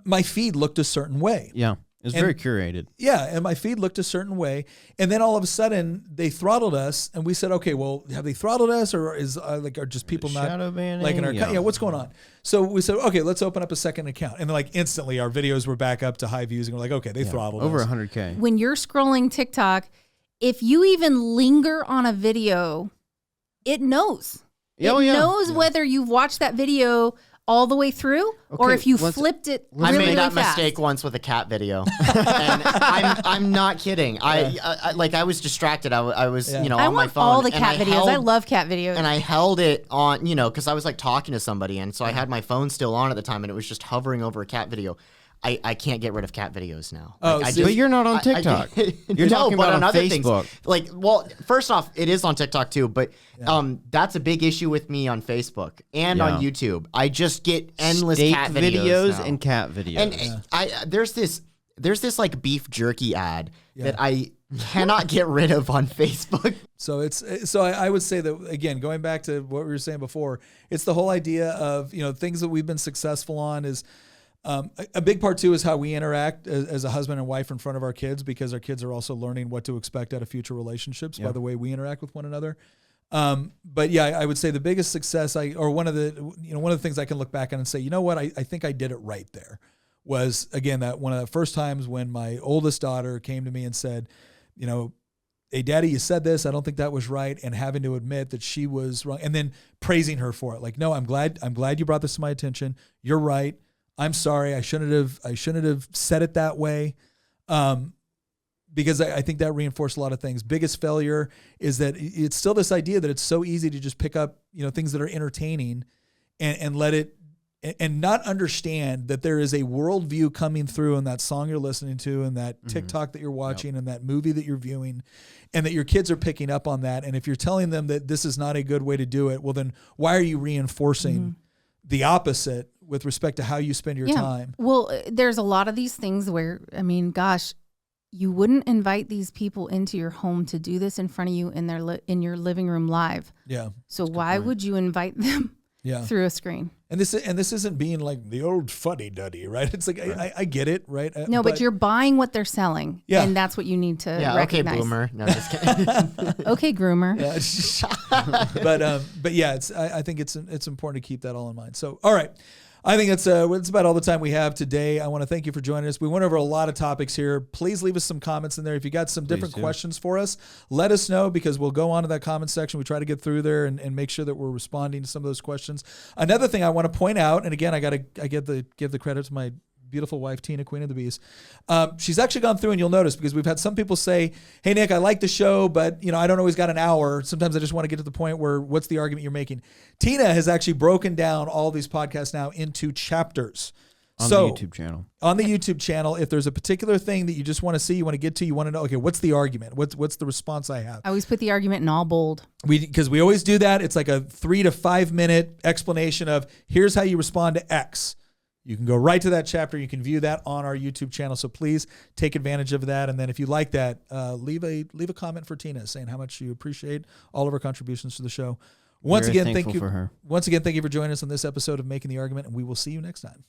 my feed looked a certain way. Yeah. It was very curated. Yeah, and my feed looked a certain way, and then all of a sudden they throttled us, and we said, "Okay, well, have they throttled us, or are just people not shadow banning? Like in our what's going on?" So we said, "Okay, let's open up a second account," and then like instantly our videos were back up to high views, and we're like, "Okay, they throttled over us." 100K. When you're scrolling TikTok, if you even linger on a video, it knows. It knows whether you've watched that video all the way through, or if you flipped it really, I made that really fast. mistake once with a cat video, and I'm not kidding. I was distracted. I was on my phone. I want all the cat videos. I love cat videos. And I held it on, because I was like talking to somebody, and so I had my phone still on at the time, and it was just hovering over a cat video. I can't get rid of cat videos now. But you're not on TikTok. You're talking about on other Facebook. Things. First off, it is on TikTok too, but that's a big issue with me on Facebook and on YouTube. I just get endless Steak cat videos now. And cat videos. And there's this like beef jerky ad that I cannot get rid of on Facebook. So I would say that, again, going back to what we were saying before, it's the whole idea of things that we've been successful on is. A big part too is how we interact as a husband and wife in front of our kids, because our kids are also learning what to expect out of future relationships by the way we interact with one another. But yeah, I would say the biggest success one of the things I can look back on and say, you know what, I think I did it right there was, again, that one of the first times when my oldest daughter came to me and said, "Hey, Daddy, you said this. I don't think that was right," and having to admit that she was wrong, and then praising her for it. Like, "No, I'm glad you brought this to my attention. You're right. I'm sorry. I shouldn't have said it that way," because I think that reinforced a lot of things. Biggest failure is that it's still this idea that it's so easy to just pick up things that are entertaining and let it and not understand that there is a worldview coming through in that song you're listening to, and that TikTok that you're watching, and that movie that you're viewing, and that your kids are picking up on that. And if you're telling them that this is not a good way to do it, well, then why are you reinforcing the opposite with respect to how you spend your time? Well, there's a lot of these things where, gosh, you wouldn't invite these people into your home to do this in front of you in your living room live. Yeah. So why would you invite them through a screen? And this isn't being like the old fuddy-duddy, right? It's like, I get it, right? No, but you're buying what they're selling. Yeah. And that's what you need to recognize. Okay, boomer. No, just kidding. Okay, groomer. Yeah. But yeah, I think it's important to keep that all in mind. So, all right. I think it's about all the time we have today. I want to thank you for joining us. We went over a lot of topics here. Please leave us some comments in there. If you got some different questions for us, let us know, because we'll go on to that comment section. We try to get through there and make sure that we're responding to some of those questions. Another thing I want to point out, and again, I give the credit to my beautiful wife, Tina, Queen of the Bees. She's actually gone through, and you'll notice, because we've had some people say, "Hey, Nick, I like the show, but I don't always got an hour. Sometimes I just want to get to the point where what's the argument you're making?" Tina has actually broken down all these podcasts now into chapters. On the YouTube channel. On the YouTube channel, if there's a particular thing that you just want to see, you want to get to, you want to know, okay, what's the argument? What's the response I have? I always put the argument in all bold. Because we always do that. It's like a 3 to 5 minute explanation of here's how you respond to X. You can go right to that chapter. You can view that on our YouTube channel. So please take advantage of that. And then if you like that, leave a comment for Tina saying how much you appreciate all of her contributions to the show. Once again, thank you for joining us on this episode of Making the Argument, and we will see you next time.